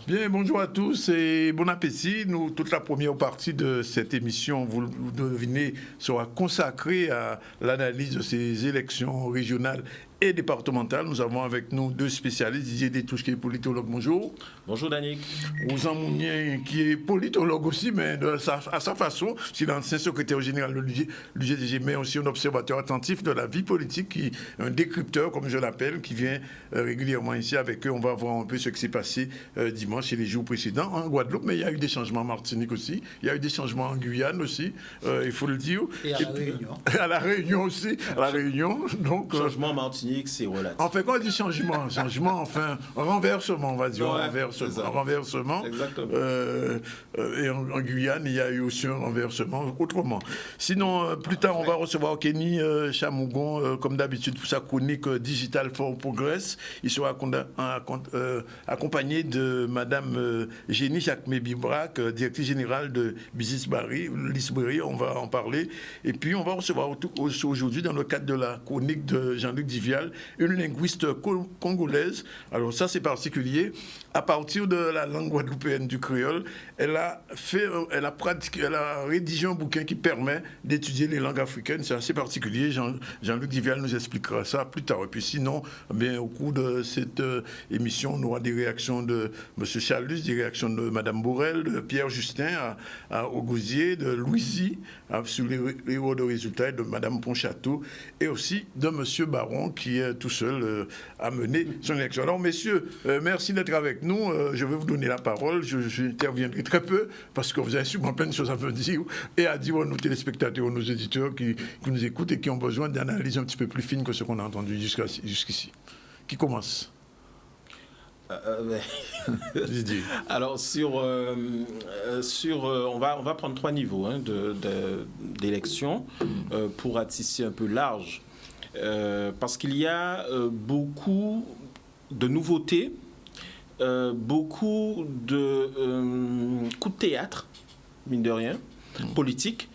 Bien, bonjour à tous et bon appétit. Nous, toute la première partie de cette émission, vous devinez, sera consacrée à l'analyse de ces élections régionales et départementales. Nous avons avec nous deux spécialistes, Didier Détouche qui est politologue, bonjour. Bonjour Danick. Ousmane Mounien qui est politologue aussi, mais à sa façon, c'est l'ancien secrétaire général de l'UGDG, mais aussi un observateur attentif de la vie politique, un décrypteur, comme je l'appelle, qui vient régulièrement ici avec eux. On va voir un peu ce qui s'est passé dimanche et les jours précédents en Guadeloupe, mais il y a eu des changements en Martinique aussi, il y a eu des changements en Guyane aussi, il faut le dire. Et à la Réunion. À la Réunion aussi, à la Réunion. Donc, changement en Martinique, c'est relatif. En fait, quand on dit changement, enfin, renversement, on va dire, Ouais, renversement. Exactement. Et en Guyane, il y a eu aussi un renversement autrement. Sinon, plus tard, on va recevoir Kenny Chamougon, comme d'habitude, pour sa chronique Digital for Progress. Il sera accompagné de Madame Génie Jacques-Mébibrac, directrice générale de Business Library, on va en parler. Et puis, on va recevoir aujourd'hui, dans le cadre de la chronique de Jean-Luc Divial, une linguiste congolaise. Alors ça, c'est particulier. À partir de la langue guadeloupéenne du créole, elle a rédigé un bouquin qui permet d'étudier les langues africaines. C'est assez particulier. Jean-Luc Divial nous expliquera ça plus tard. Et puis sinon, bien, au cours de cette émission, on aura des réactions de M. Chalus, des réactions de Mme Borel, de Pierre Justin au Gosier, de Louisie sur les héros de résultats, de Mme Ponchateau, et aussi de M. Baron, qui est tout seul à mener son élection. Alors, messieurs, merci d'être avec nous. Je vais vous donner la parole. J'interviendrai très peu, parce que vous avez sûrement plein de choses à me dire et à dire à nos téléspectateurs, à nos éditeurs qui nous écoutent et qui ont besoin d'analyses un petit peu plus fines que ce qu'on a entendu jusqu'ici. Qui commence? Alors on va prendre 3 niveaux d'élection pour ratisser un peu large, parce qu'il y a beaucoup de nouveautés, beaucoup de coups de théâtre, mine de rien, politique,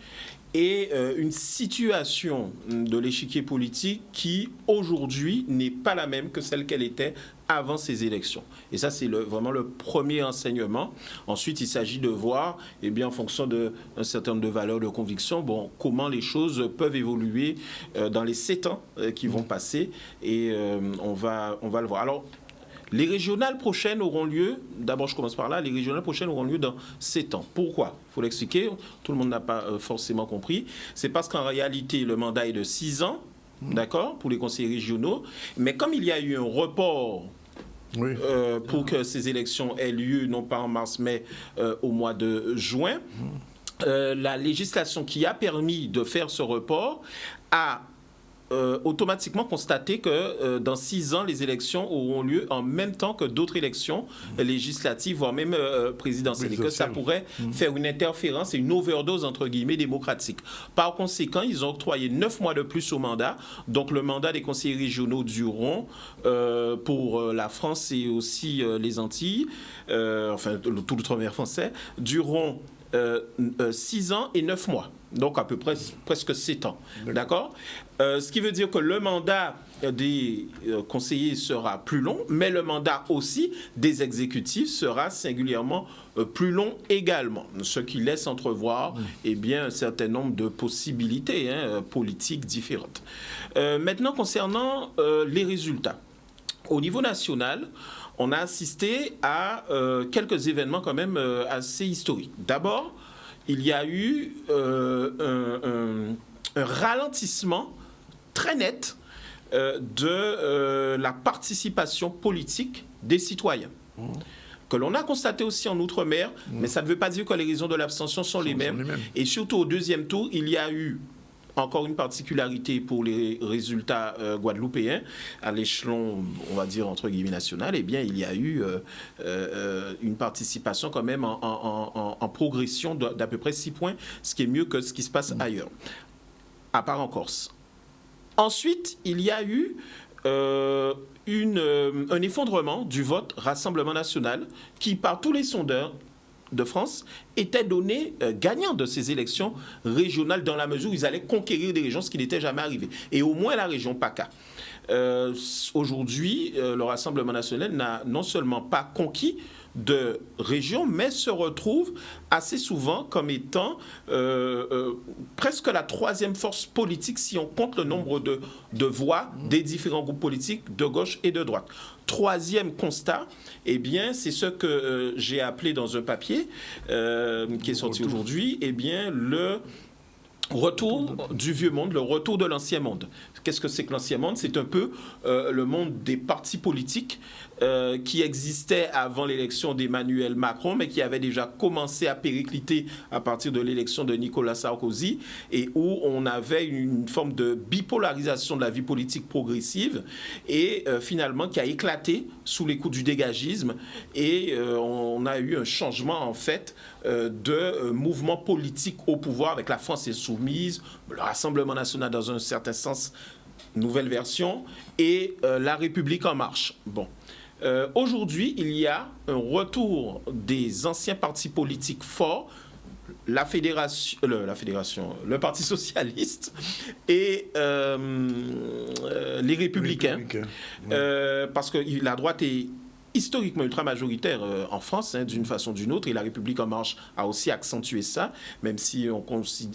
et une situation de l'échiquier politique qui, aujourd'hui, n'est pas la même que celle qu'elle était avant ces élections. Et ça, c'est vraiment le premier enseignement. Ensuite, il s'agit de voir, en fonction d'un certain nombre de valeurs, de convictions, comment les choses peuvent évoluer dans les 7 ans qui vont passer. Et on va le voir. Alors, les régionales prochaines auront lieu, d'abord je commence par là, les régionales prochaines auront lieu dans 7 ans. Pourquoi? Il faut l'expliquer, tout le monde n'a pas forcément compris. C'est parce qu'en réalité, le mandat est de 6 ans, d'accord, pour les conseillers régionaux. Mais comme il y a eu un report pour que ces élections aient lieu, non pas en mars, mais au mois de juin, la législation qui a permis de faire ce report a automatiquement constater que dans 6 ans, les élections auront lieu en même temps que d'autres élections législatives, voire même présidentielles, et que ça pourrait faire une interférence et une overdose, entre guillemets, démocratique. Par conséquent, ils ont octroyé 9 mois de plus au mandat. Donc, le mandat des conseillers régionaux dureront, pour la France et aussi les Antilles, tout l'outre-mer français, dureront 6 ans et 9 mois. Donc, à peu près presque 7 ans. D'accord? Ce qui veut dire que le mandat des conseillers sera plus long, mais le mandat aussi des exécutifs sera singulièrement plus long également. Ce qui laisse entrevoir un certain nombre de possibilités politiques différentes. Maintenant, concernant les résultats. Au niveau national, on a assisté à quelques événements quand même assez historiques. D'abord, il y a eu un ralentissement très net de la participation politique des citoyens, que l'on a constaté aussi en Outre-mer, mais ça ne veut pas dire que les raisons de l'abstention sont les mêmes. Et surtout au deuxième tour, il y a eu encore une particularité pour les résultats guadeloupéens, à l'échelon, on va dire, entre guillemets, national, il y a eu une participation quand même en progression d'à peu près 6 points, ce qui est mieux que ce qui se passe ailleurs, à part en Corse. Ensuite, il y a eu un effondrement du vote Rassemblement national qui, par tous les sondeurs, de France étaient donnés gagnants de ces élections régionales dans la mesure où ils allaient conquérir des régions, ce qui n'était jamais arrivé. Et au moins la région PACA. Aujourd'hui, le Rassemblement national n'a non seulement pas conquis de régions, mais se retrouve assez souvent comme étant presque la troisième force politique si on compte le nombre de voix des différents groupes politiques de gauche et de droite. Troisième constat, eh bien, c'est ce que j'ai appelé dans un papier qui est sorti aujourd'hui, eh bien, le retour du vieux monde, le retour de l'ancien monde. Qu'est-ce que c'est que l'ancien monde? C'est un peu le monde des partis politiques qui existait avant l'élection d'Emmanuel Macron, mais qui avait déjà commencé à péricliter à partir de l'élection de Nicolas Sarkozy, et où on avait une forme de bipolarisation de la vie politique progressive, et finalement qui a éclaté sous les coups du dégagisme, et on a eu un changement en fait de mouvement politique au pouvoir avec la France insoumise, le Rassemblement national dans un certain sens, nouvelle version, et la République en marche. Bon. Aujourd'hui, il y a un retour des anciens partis politiques forts, le Parti socialiste et les Républicains, parce que la droite est historiquement ultra-majoritaire en France, d'une façon ou d'une autre, et la République en marche a aussi accentué ça, même si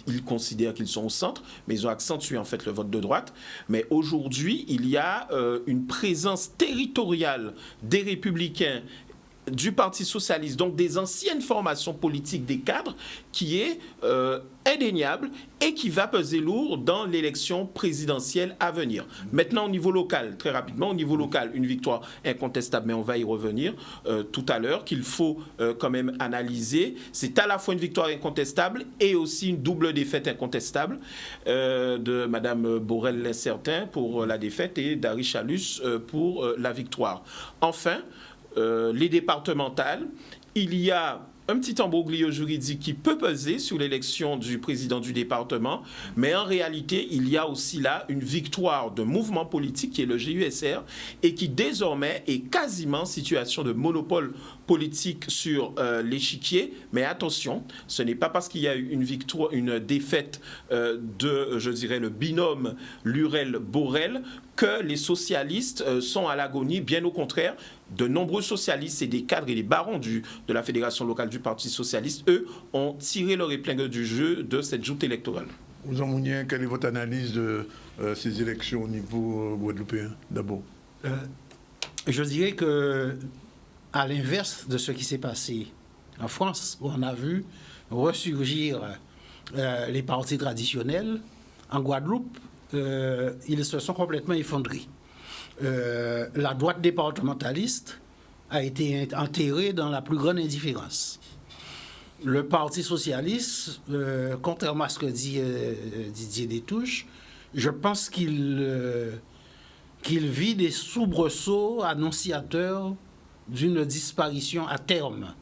ils considèrent qu'ils sont au centre, mais ils ont accentué en fait le vote de droite. Mais aujourd'hui, il y a une présence territoriale des Républicains, du Parti socialiste, donc des anciennes formations politiques des cadres, qui est indéniable et qui va peser lourd dans l'élection présidentielle à venir. Maintenant, au niveau local, très rapidement, au niveau local, une victoire incontestable, mais on va y revenir tout à l'heure, qu'il faut quand même analyser. C'est à la fois une victoire incontestable et aussi une double défaite incontestable de Mme Borel-Lincertin pour la défaite et d'Harry Chalus pour la victoire. Enfin, les départementales, il y a un petit embroglio juridique qui peut peser sur l'élection du président du département, mais en réalité, il y a aussi là une victoire de mouvement politique qui est le GUSR et qui désormais est quasiment en situation de monopole politique sur l'échiquier. Mais attention, ce n'est pas parce qu'il y a eu une défaite de, je dirais, le binôme Lurel-Borel que les socialistes sont à l'agonie. Bien au contraire, de nombreux socialistes et des cadres et des barons de la Fédération locale du Parti socialiste, eux, ont tiré leur épingle du jeu de cette joute électorale. Vous en Mounien, quelle est votre analyse de ces élections au niveau guadeloupéen, d'abord? Je dirais que, à l'inverse de ce qui s'est passé en France, où on a vu ressurgir les partis traditionnels, en Guadeloupe, ils se sont complètement effondrés. La droite départementaliste a été enterrée dans la plus grande indifférence. Le Parti socialiste, contrairement à ce que dit Didier Détouche, je pense qu'il vit des soubresauts annonciateurs d'une disparition à terme.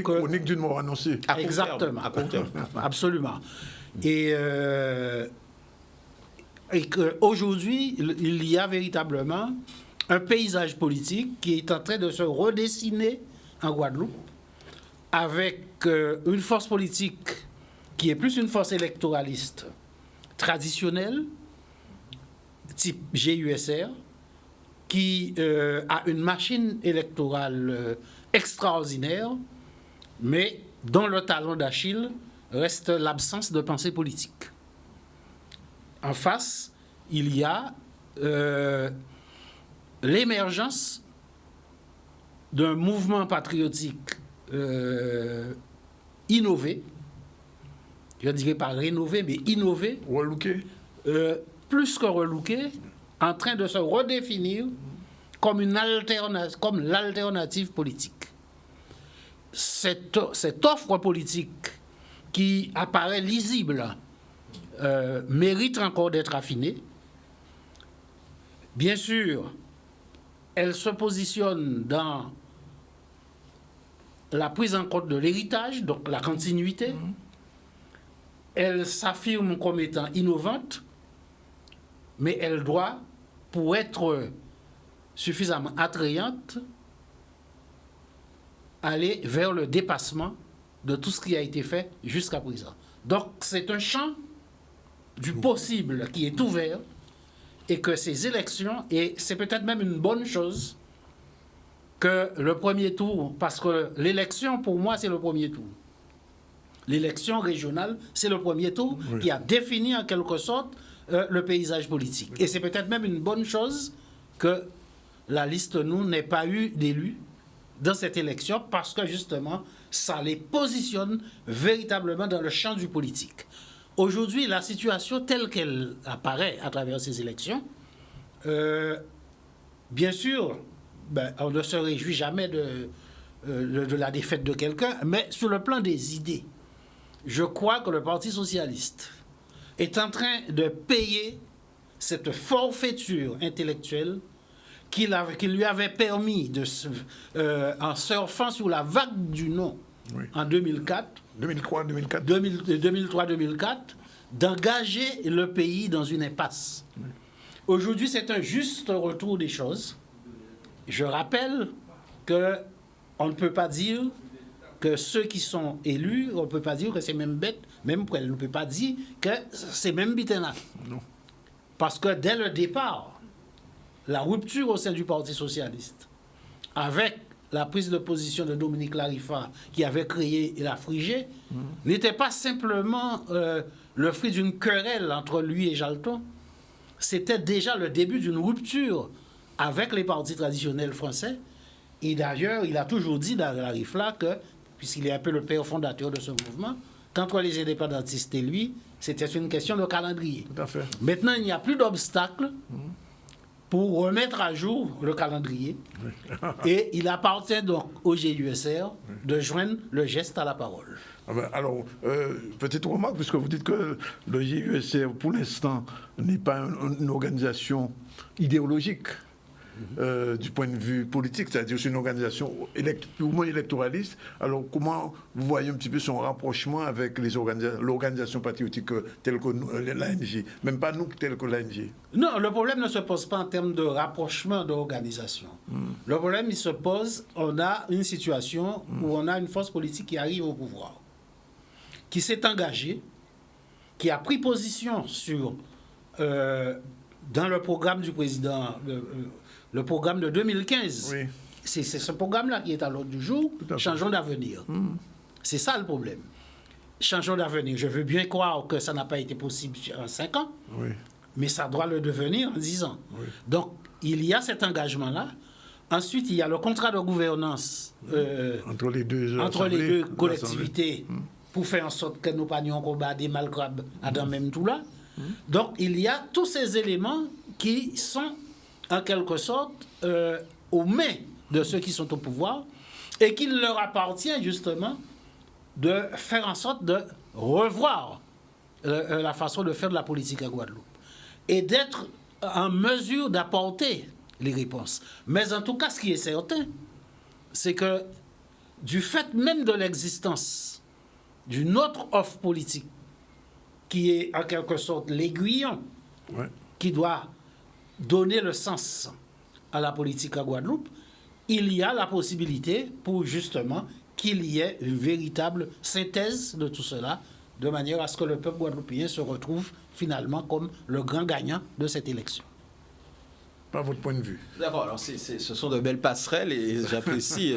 Chronique d'une mort annoncée. Exactement. À court terme. Absolument. Et qu'aujourd'hui, il y a véritablement un paysage politique qui est en train de se redessiner en Guadeloupe, avec une force politique qui est plus une force électoraliste traditionnelle, type GUSR, qui a une machine électorale extraordinaire, mais dont le talon d'Achille reste l'absence de pensée politique. En face, il y a l'émergence d'un mouvement patriotique innové, je ne dirais pas rénové, mais innové, relooké, plus que relooké, en train de se redéfinir comme comme l'alternative politique. Cette offre politique qui apparaît lisible mérite encore d'être affinée. Bien sûr, elle se positionne dans la prise en compte de l'héritage, donc la continuité. Elle s'affirme comme étant innovante, mais elle doit, pour être suffisamment attrayante, aller vers le dépassement de tout ce qui a été fait jusqu'à présent. Donc, c'est un champ du possible qui est ouvert et que ces élections, et c'est peut-être même une bonne chose que le premier tour, parce que l'élection, pour moi, c'est le premier tour. L'élection régionale, c'est le premier tour qui a défini en quelque sorte le paysage politique. Et c'est peut-être même une bonne chose que la liste nous n'ait pas eu d'élus dans cette élection parce que justement, ça les positionne véritablement dans le champ du politique. Aujourd'hui, la situation telle qu'elle apparaît à travers ces élections, bien sûr, on ne se réjouit jamais de la défaite de quelqu'un, mais sur le plan des idées, je crois que le Parti socialiste est en train de payer cette forfaiture intellectuelle qui lui avait permis, en surfant sur la vague du non en 2003-2004, d'engager le pays dans une impasse. Aujourd'hui, c'est un juste retour des choses. Je rappelle qu'on ne peut pas dire que ceux qui sont élus, on ne peut pas dire que c'est même bête, même on ne peut pas dire que c'est même bitena. Non. Parce que dès le départ, la rupture au sein du Parti socialiste, avec la prise de position de Dominique Larifa, qui avait créé la Frigé, n'était pas simplement le fruit d'une querelle entre lui et Jalton. C'était déjà le début d'une rupture avec les partis traditionnels français. Et d'ailleurs, il a toujours dit dans Larifa que, puisqu'il est un peu le père fondateur de ce mouvement, qu'entre les indépendantistes et lui, c'était une question de calendrier. Tout à fait. Maintenant, il n'y a plus d'obstacle pour remettre à jour le calendrier. Et il appartient donc au GUSR de joindre le geste à la parole. Alors, petite remarque, puisque vous dites que le GUSR, pour l'instant, n'est pas une organisation idéologique du point de vue politique, c'est-à-dire c'est une organisation purement électoraliste. Alors, comment vous voyez un petit peu son rapprochement avec l'organisation patriotique telle que l'ANJ, même pas nous telle que l'ANJ? Non, le problème ne se pose pas en termes de rapprochement d'organisation. Le problème, il se pose, on a une situation où on a une force politique qui arrive au pouvoir, qui s'est engagée, qui a pris position sur, dans le programme du président, le programme de 2015. Oui. C'est ce programme-là qui est à l'ordre du jour. Changeons d'avenir. C'est ça le problème. Changeons d'avenir. Je veux bien croire que ça n'a pas été possible en 5 ans, mais ça doit le devenir en 10 ans. Donc, il y a cet engagement-là. Ensuite, il y a le contrat de gouvernance entre les deux collectivités pour faire en sorte que nos pagnons combat des malgrabes à dans même tout là. Donc, il y a tous ces éléments qui sont en quelque sorte aux mains de ceux qui sont au pouvoir et qu'il leur appartient justement de faire en sorte de revoir la façon de faire de la politique à Guadeloupe et d'être en mesure d'apporter les réponses. Mais en tout cas, ce qui est certain, c'est que du fait même de l'existence d'une autre offre politique qui est en quelque sorte l'aiguillon qui doit donner le sens à la politique à Guadeloupe, il y a la possibilité pour justement qu'il y ait une véritable synthèse de tout cela, de manière à ce que le peuple guadeloupéen se retrouve finalement comme le grand gagnant de cette élection. Pas votre point de vue. D'accord, alors ce sont de belles passerelles et j'apprécie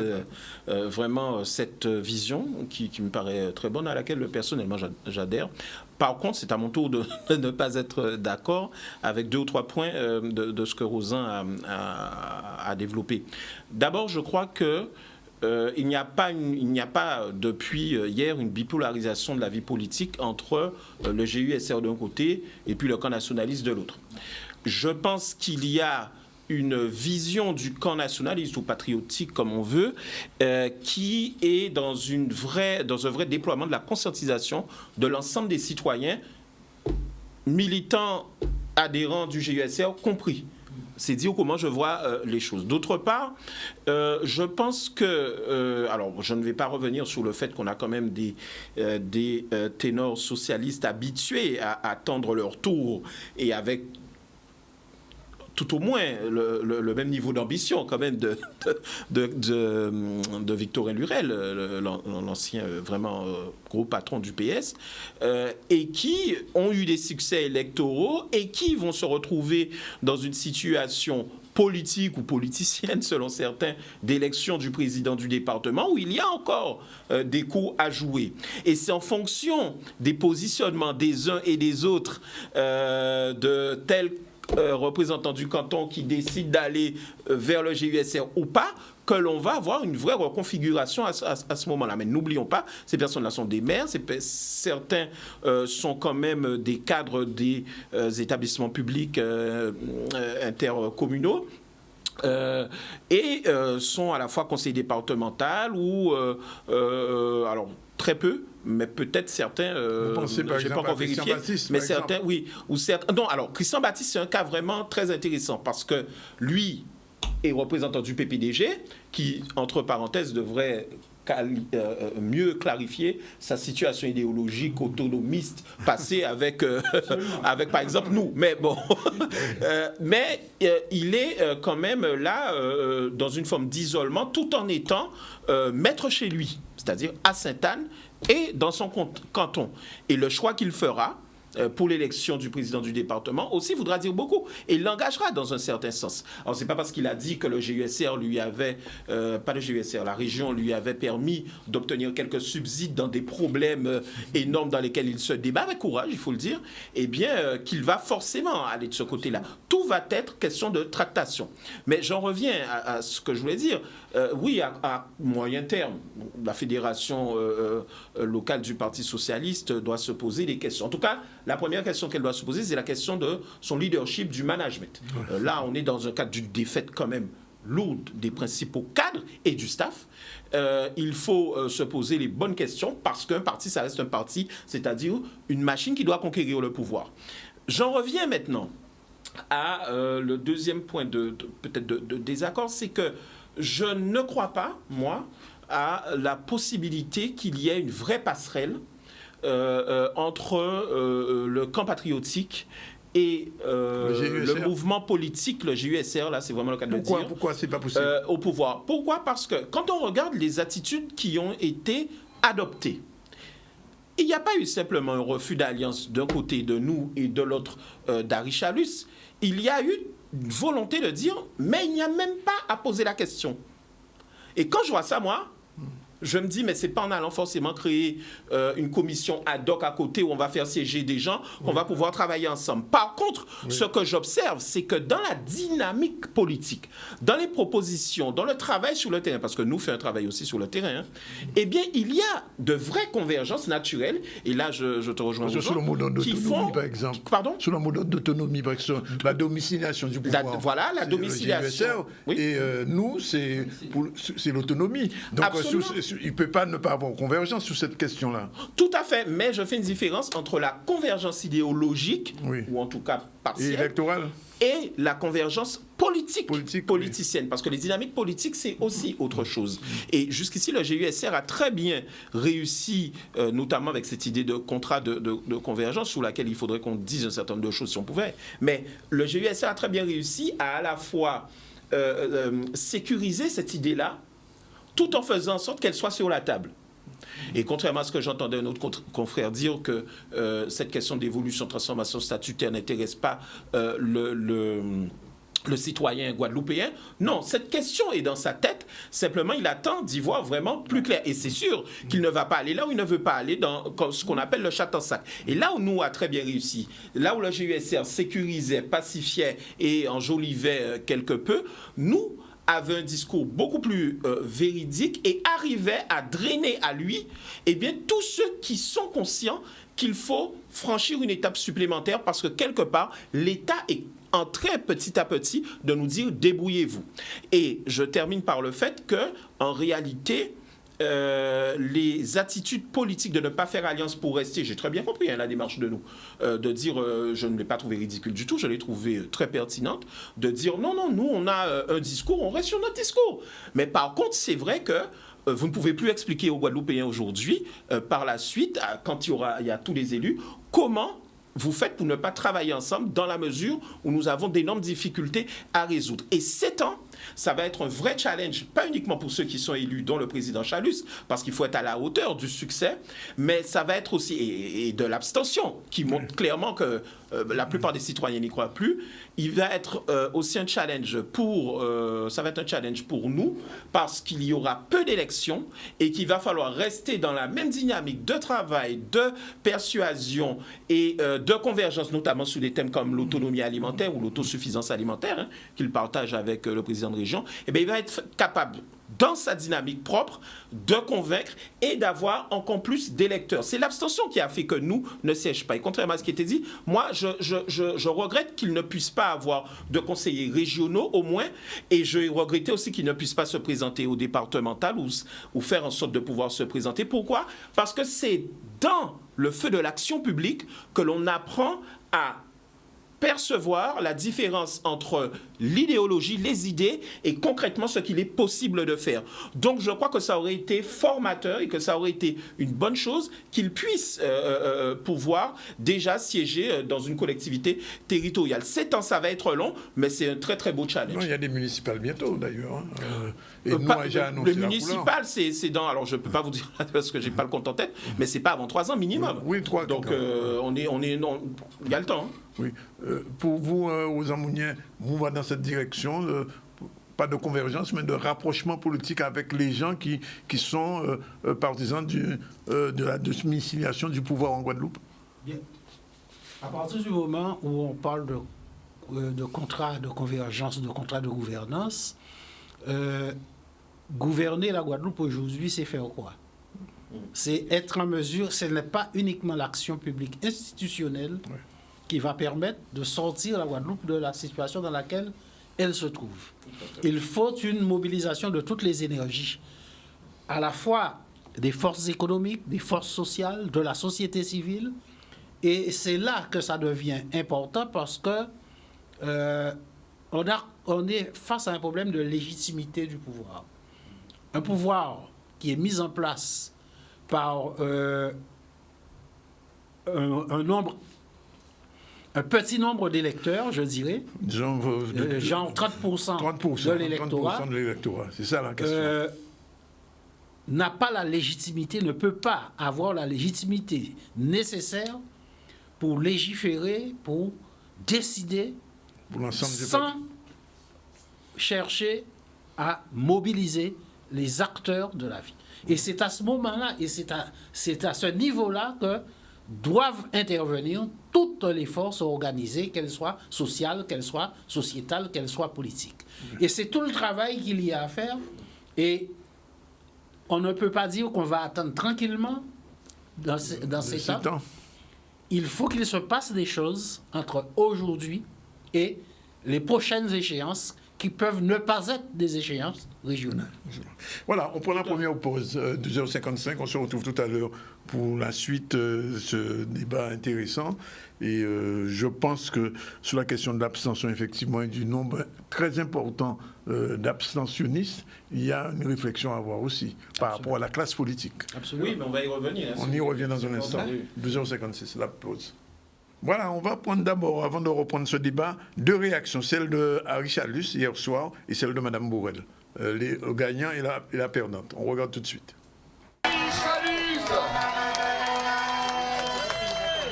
vraiment cette vision qui me paraît très bonne, à laquelle personnellement j'adhère. Par contre, c'est à mon tour de ne pas être d'accord avec 2 ou 3 points de ce que Rosan a développé. D'abord, je crois que il n'y a pas depuis hier une bipolarisation de la vie politique entre le GUSR d'un côté et puis le camp nationaliste de l'autre. Je pense qu'il y a une vision du camp nationaliste ou patriotique, comme on veut, qui est dans un vrai déploiement de la conscientisation de l'ensemble des citoyens, militants, adhérents du GUSR compris. C'est dire comment je vois les choses. D'autre part, je pense que... alors, je ne vais pas revenir sur le fait qu'on a quand même des ténors socialistes habitués à attendre leur tour et avec tout au moins le même niveau d'ambition quand même de Victorin Lurel, l'ancien vraiment gros patron du PS, et qui ont eu des succès électoraux et qui vont se retrouver dans une situation politique ou politicienne, selon certains, d'élection du président du département, où il y a encore des coups à jouer. Et c'est en fonction des positionnements des uns et des autres de tels représentants du canton qui décident d'aller vers le GUSR ou pas, que l'on va avoir une vraie reconfiguration à ce moment-là. Mais n'oublions pas, ces personnes-là sont des maires, certains sont quand même des cadres des établissements publics intercommunaux. Et sont à la fois conseillers départemental ou alors très peu, mais peut-être certains. Vous pensez par exemple pas encore vérifié, Baptiste, mais certains, oui, ou certains. Non, alors Christian Baptiste, c'est un cas vraiment très intéressant parce que lui est représentant du PPDG, qui entre parenthèses devrait mieux clarifier sa situation idéologique autonomiste passée avec par exemple nous. Mais bon, mais il est quand même là dans une forme d'isolement tout en étant maître chez lui, c'est-à-dire à Sainte-Anne et dans son canton. Et le choix qu'il fera pour l'élection du président du département aussi voudra dire beaucoup et il l'engagera dans un certain sens. Alors c'est pas parce qu'il a dit que le GUSR lui avait pas le GUSR, la région lui avait permis d'obtenir quelques subsides dans des problèmes énormes dans lesquels il se débat avec courage, il faut le dire, et bien qu'il va forcément aller de ce côté-là. Tout va être question de tractation. Mais j'en reviens à ce que je voulais dire. Oui, à moyen terme, la fédération locale du Parti socialiste doit se poser des questions. En tout cas, la première question qu'elle doit se poser, c'est la question de son leadership, du management. Là, on est dans un cadre d'une défaite quand même lourde des principaux cadres et du staff. Il faut se poser les bonnes questions parce qu'un parti, ça reste un parti, c'est-à-dire une machine qui doit conquérir le pouvoir. J'en reviens maintenant à le deuxième point peut-être de désaccord, c'est que je ne crois pas, moi, à la possibilité qu'il y ait une vraie passerelle entre le camp patriotique et le mouvement politique, le GUSR, là c'est vraiment le cas de le dire. Pourquoi c'est pas possible au pouvoir. Pourquoi? Parce que quand on regarde les attitudes qui ont été adoptées, il n'y a pas eu simplement un refus d'alliance d'un côté de nous et de l'autre d'Harry Chalus. Il y a eu une volonté de dire, mais il n'y a même pas à poser la question. Et quand je vois ça, moi, je me dis, mais c'est pas en allant forcément créer une commission ad hoc à côté où on va faire siéger des gens, qu'on va pouvoir travailler ensemble. Par contre, ce que j'observe, c'est que dans la dynamique politique, dans les propositions, dans le travail sur le terrain, parce que nous faisons un travail aussi sur le terrain, eh bien, il y a de vraies convergences naturelles, et là, je te rejoins sur le mot d'autonomie, par exemple. Pardon? Sur le mot d'autonomie, par exemple, la domiciliation du pouvoir. Voilà, la domiciliation. Et nous, c'est l'autonomie. Donc, il ne peut pas ne pas avoir convergence sur cette question-là. Tout à fait, mais je fais une différence entre la convergence idéologique, ou en tout cas partielle, et électorale, et la convergence politicienne, parce que les dynamiques politiques, c'est aussi autre chose. Et jusqu'ici, le GUSR a très bien réussi, notamment avec cette idée de contrat de convergence, sur laquelle il faudrait qu'on dise un certain nombre de choses si on pouvait. Mais le GUSR a très bien réussi à la fois sécuriser cette idée-là, tout en faisant en sorte qu'elle soit sur la table. Et contrairement à ce que j'entendais un autre confrère dire que cette question d'évolution, transformation statutaire n'intéresse pas le citoyen guadeloupéen, non, cette question est dans sa tête, simplement il attend d'y voir vraiment plus clair. Et c'est sûr qu'il ne va pas aller là où il ne veut pas aller, dans ce qu'on appelle le chat en sac. Et là où nous a très bien réussi, là où le GUSR sécurisait, pacifiait et enjolivait quelque peu, nous avait un discours beaucoup plus véridique et arrivait à drainer à lui tous ceux qui sont conscients qu'il faut franchir une étape supplémentaire parce que quelque part, l'État est en train petit à petit de nous dire débrouillez-vous. Et je termine par le fait que, en réalité, les attitudes politiques de ne pas faire alliance pour rester, j'ai très bien compris la démarche de nous, de dire, je ne l'ai pas trouvé ridicule du tout, je l'ai trouvé très pertinente, de dire non, nous on a un discours, on reste sur notre discours. Mais par contre, c'est vrai que vous ne pouvez plus expliquer aux Guadeloupéens aujourd'hui, par la suite, quand il y a tous les élus, comment vous faites pour ne pas travailler ensemble dans la mesure où nous avons d'énormes difficultés à résoudre. Et 7 ans, ça va être un vrai challenge, pas uniquement pour ceux qui sont élus, dont le président Chalus, parce qu'il faut être à la hauteur du succès, mais ça va être aussi, et de l'abstention, qui montre clairement que la plupart des citoyens n'y croient plus. Il va être aussi un challenge ça va être un challenge pour nous, parce qu'il y aura peu d'élections et qu'il va falloir rester dans la même dynamique de travail, de persuasion et de convergence, notamment sur des thèmes comme l'autonomie alimentaire ou l'autosuffisance alimentaire, hein, qu'il partage avec le président de région. Eh bien, il va être capable, dans sa dynamique propre, de convaincre et d'avoir encore plus d'électeurs. C'est l'abstention qui a fait que nous ne siège pas. Et contrairement à ce qui était dit, moi, je regrette qu'il ne puisse pas avoir de conseillers régionaux, au moins, et je regrettais aussi qu'il ne puisse pas se présenter au départemental ou faire en sorte de pouvoir se présenter. Pourquoi? Parce que c'est dans le feu de l'action publique que l'on apprend à percevoir la différence entre l'idéologie, les idées et concrètement ce qu'il est possible de faire. Donc je crois que ça aurait été formateur et que ça aurait été une bonne chose qu'il puisse pouvoir déjà siéger dans une collectivité territoriale. 7 ans, ça va être long, mais c'est un très très beau challenge. Non, il y a des municipales bientôt d'ailleurs. Et nous, le municipal, c'est dans... Alors je ne peux pas vous dire parce que je n'ai pas le compte en tête, mais c'est pas avant 3 ans minimum. Oui, 3 ans. Donc il y a le temps. Hein. Oui. Pour vous, aux Amouniens, vous va dans cette direction, pas de convergence, mais de rapprochement politique avec les gens qui sont partisans de la domiciliation du pouvoir en Guadeloupe? Bien. À partir du moment où on parle de contrat de convergence, de contrat de gouvernance, gouverner la Guadeloupe aujourd'hui, c'est faire quoi? C'est être en mesure, ce n'est pas uniquement l'action publique institutionnelle qui va permettre de sortir la Guadeloupe de la situation dans laquelle elle se trouve. Il faut une mobilisation de toutes les énergies, à la fois des forces économiques, des forces sociales, de la société civile, et c'est là que ça devient important parce que on est face à un problème de légitimité du pouvoir. Un pouvoir qui est mis en place par un petit nombre d'électeurs, je dirais, genre 30% de l'électorat, c'est ça la question. N'a pas la légitimité, ne peut pas avoir la légitimité nécessaire pour légiférer, pour décider, pour l'ensemble du sans chercher à mobiliser les acteurs de la vie. Et c'est à ce moment-là, et c'est à ce niveau-là que doivent intervenir toutes les forces organisées, qu'elles soient sociales, qu'elles soient sociétales, qu'elles soient politiques. Et c'est tout le travail qu'il y a à faire. Et on ne peut pas dire qu'on va attendre tranquillement dans ces temps. Il faut qu'il se passe des choses entre aujourd'hui et les prochaines échéances qui peuvent ne pas être des échéances régionales. Voilà, on prend la première pause, 2h55. On se retrouve tout à l'heure pour la suite de ce débat intéressant. Et je pense que sur la question de l'abstention, effectivement, et du nombre très important d'abstentionnistes, il y a une réflexion à avoir aussi par rapport à la classe politique. Absolument. Oui, mais on va y revenir. On y revient dans un instant. 2h56, la pause. Voilà, on va prendre d'abord, avant de reprendre ce débat, 2 réactions, celle de Harry Chalus hier soir et celle de Mme Bourrel. Le gagnant et la perdante. On regarde tout de suite.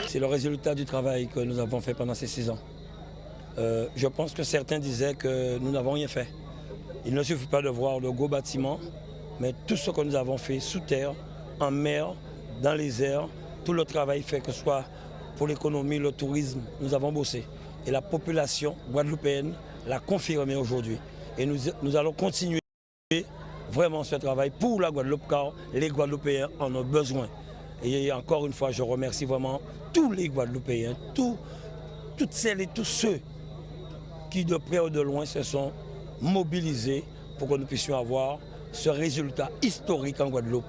C'est le résultat du travail que nous avons fait pendant ces 6 ans. Je pense que certains disaient que nous n'avons rien fait. Il ne suffit pas de voir de gros bâtiments, mais tout ce que nous avons fait sous terre, en mer, dans les airs, tout le travail fait que ce soit pour l'économie, le tourisme, nous avons bossé. Et la population guadeloupéenne l'a confirmé aujourd'hui. Et nous allons continuer vraiment ce travail pour la Guadeloupe, car les Guadeloupéens en ont besoin. Et encore une fois, je remercie vraiment tous les Guadeloupéens, toutes celles et tous ceux qui de près ou de loin se sont mobilisés pour que nous puissions avoir ce résultat historique en Guadeloupe,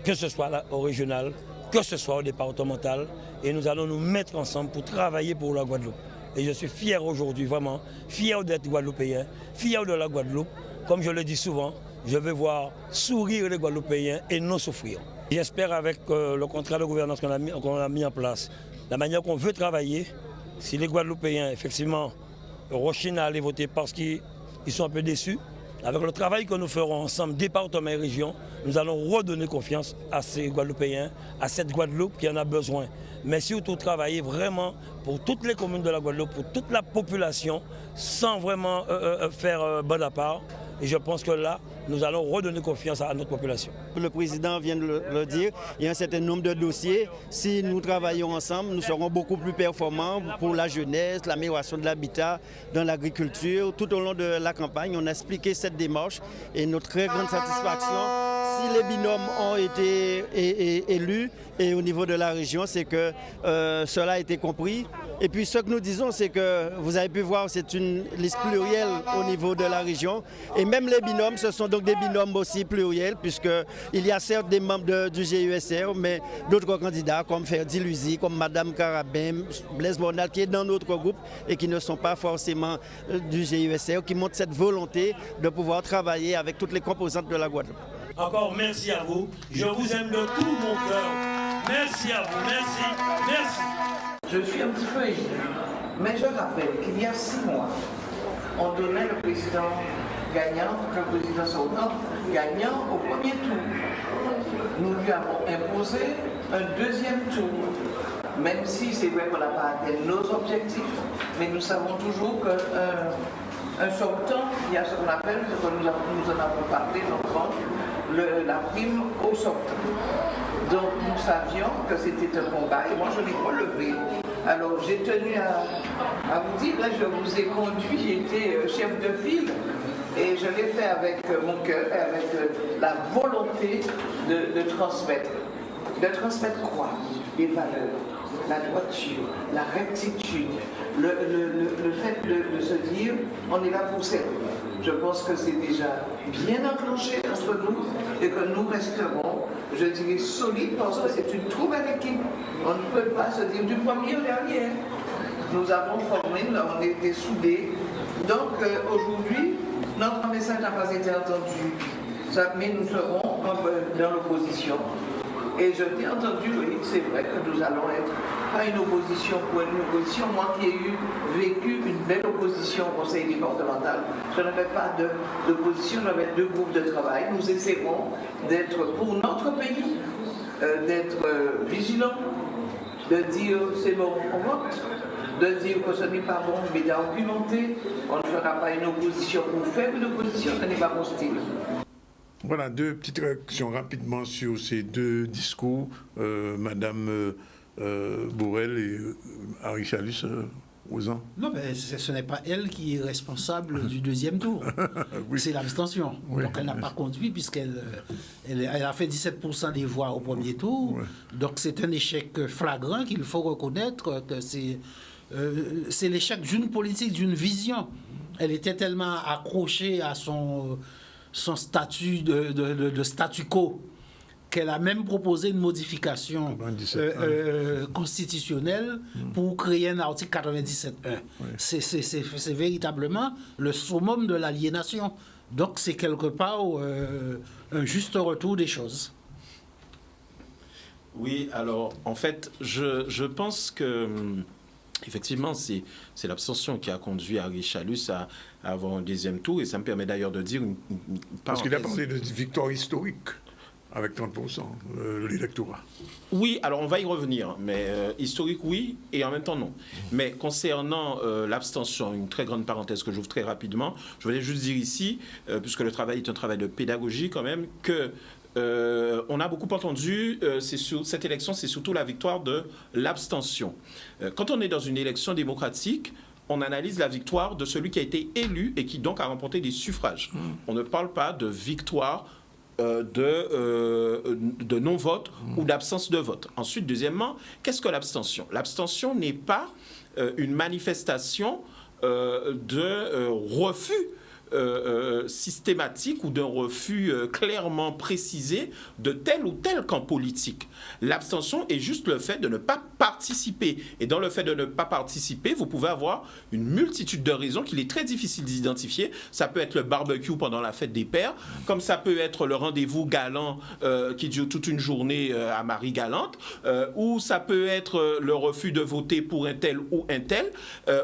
que ce soit au régional, que ce soit au départemental, et nous allons nous mettre ensemble pour travailler pour la Guadeloupe. Et je suis fier aujourd'hui, vraiment, fier d'être Guadeloupéen, fier de la Guadeloupe. Comme je le dis souvent, je veux voir sourire les Guadeloupéens et non souffrir. J'espère avec le contrat de gouvernance qu'on a mis en place, la manière qu'on veut travailler. Si les Guadeloupéens, effectivement, rechinent à aller voter parce qu'ils sont un peu déçus, avec le travail que nous ferons ensemble, département et région, nous allons redonner confiance à ces Guadeloupéens, à cette Guadeloupe qui en a besoin. Mais surtout travailler vraiment pour toutes les communes de la Guadeloupe, pour toute la population, sans vraiment faire bon à part. Et je pense que là, nous allons redonner confiance à notre population. Le président vient de le dire, il y a un certain nombre de dossiers. Si nous travaillons ensemble, nous serons beaucoup plus performants pour la jeunesse, l'amélioration de l'habitat, dans l'agriculture. Tout au long de la campagne, on a expliqué cette démarche et notre très grande satisfaction, si les binômes ont été élus et au niveau de la région, c'est que cela a été compris. Et puis ce que nous disons, c'est que vous avez pu voir, c'est une liste plurielle au niveau de la région. Et même les binômes, ce sont donc des binômes aussi pluriels, puisqu'il y a certes des membres du GUSR, mais d'autres candidats comme Ferdi Luzi, comme Madame Carabin, Blaise Bornal, qui est dans notre groupe et qui ne sont pas forcément du GUSR, qui montrent cette volonté de pouvoir travailler avec toutes les composantes de la Guadeloupe. Encore merci à vous. Je vous aime de tout mon cœur. Merci à vous. Merci. Merci. Je suis un petit peu ému, mais je rappelle qu'il y a 6 mois, on donnait le président gagnant, le président sortant gagnant au premier tour. Nous lui avons imposé un deuxième tour, même si c'est vrai qu'on n'a pas atteint nos objectifs, mais nous savons toujours qu'un sortant, il y a ce qu'on appelle, ce que nous en avons parlé longtemps, la prime au sortant. Donc nous savions que c'était un combat et moi je l'ai relevé. Alors j'ai tenu à vous dire, là je vous ai conduit, j'étais chef de file et je l'ai fait avec mon cœur, avec la volonté de transmettre. De transmettre quoi? Les valeurs, la droiture, la rectitude, le fait de se dire on est là pour servir. Je pense que c'est déjà bien enclenché entre nous et que nous resterons, je dirais, solides parce que c'est une trop belle équipe. On ne peut pas se dire du premier au dernier. Nous avons formé, nous avons été soudés. Donc aujourd'hui, notre message n'a pas été entendu. Mais nous serons dans l'opposition. Et je t'ai entendu, Loïc, c'est vrai que nous allons être pas une opposition pour une opposition. Moi qui ai vécu une belle opposition au conseil départemental, je n'avais pas d'opposition, j'avais 2 groupes de travail. Nous essaierons d'être pour notre pays, d'être vigilants, de dire c'est bon, on vote, de dire que ce n'est pas bon, mais d'argumenter. On ne fera pas une opposition pour faire une opposition, ce n'est pas mon style. Voilà, 2 petites réactions rapidement sur ces 2 discours. Madame Borel et Harry Chalus, Ozan. Non, mais ce n'est pas elle qui est responsable du deuxième tour. Oui. C'est l'abstention. Oui. Donc elle n'a pas conduit puisqu'elle a fait 17% des voix au premier tour. Oui. Donc c'est un échec flagrant qu'il faut reconnaître que c'est l'échec d'une politique, d'une vision. Elle était tellement accrochée à son statut de statu quo, qu'elle a même proposé une modification constitutionnelle pour créer un article 97.1. Oui. C'est véritablement le summum de l'aliénation. Donc c'est quelque part un juste retour des choses. Oui, alors en fait, je pense que effectivement, c'est l'abstention qui a conduit Harry Chalus à avoir un deuxième tour, et ça me permet d'ailleurs de dire une parce qu'il a parlé de victoire historique avec 30% l'électorat. Oui, alors on va y revenir, mais historique oui, et en même temps non. Mais concernant l'abstention, une très grande parenthèse que j'ouvre très rapidement, je voulais juste dire ici, puisque le travail est un travail de pédagogie quand même, que on a beaucoup entendu, cette élection, c'est surtout la victoire de l'abstention. Quand on est dans une élection démocratique, on analyse la victoire de celui qui a été élu et qui donc a remporté des suffrages. On ne parle pas de victoire de non-vote ou d'absence de vote. Ensuite, deuxièmement, qu'est-ce que l'abstention? L'abstention n'est pas une manifestation de refus systématique ou d'un refus clairement précisé de tel ou tel camp politique. L'abstention est juste le fait de ne pas participer. Et dans le fait de ne pas participer, vous pouvez avoir une multitude de raisons qu'il est très difficile d'identifier. Ça peut être le barbecue pendant la fête des pères, comme ça peut être le rendez-vous galant qui dure toute une journée à Marie-Galante, ou ça peut être le refus de voter pour un tel ou un tel,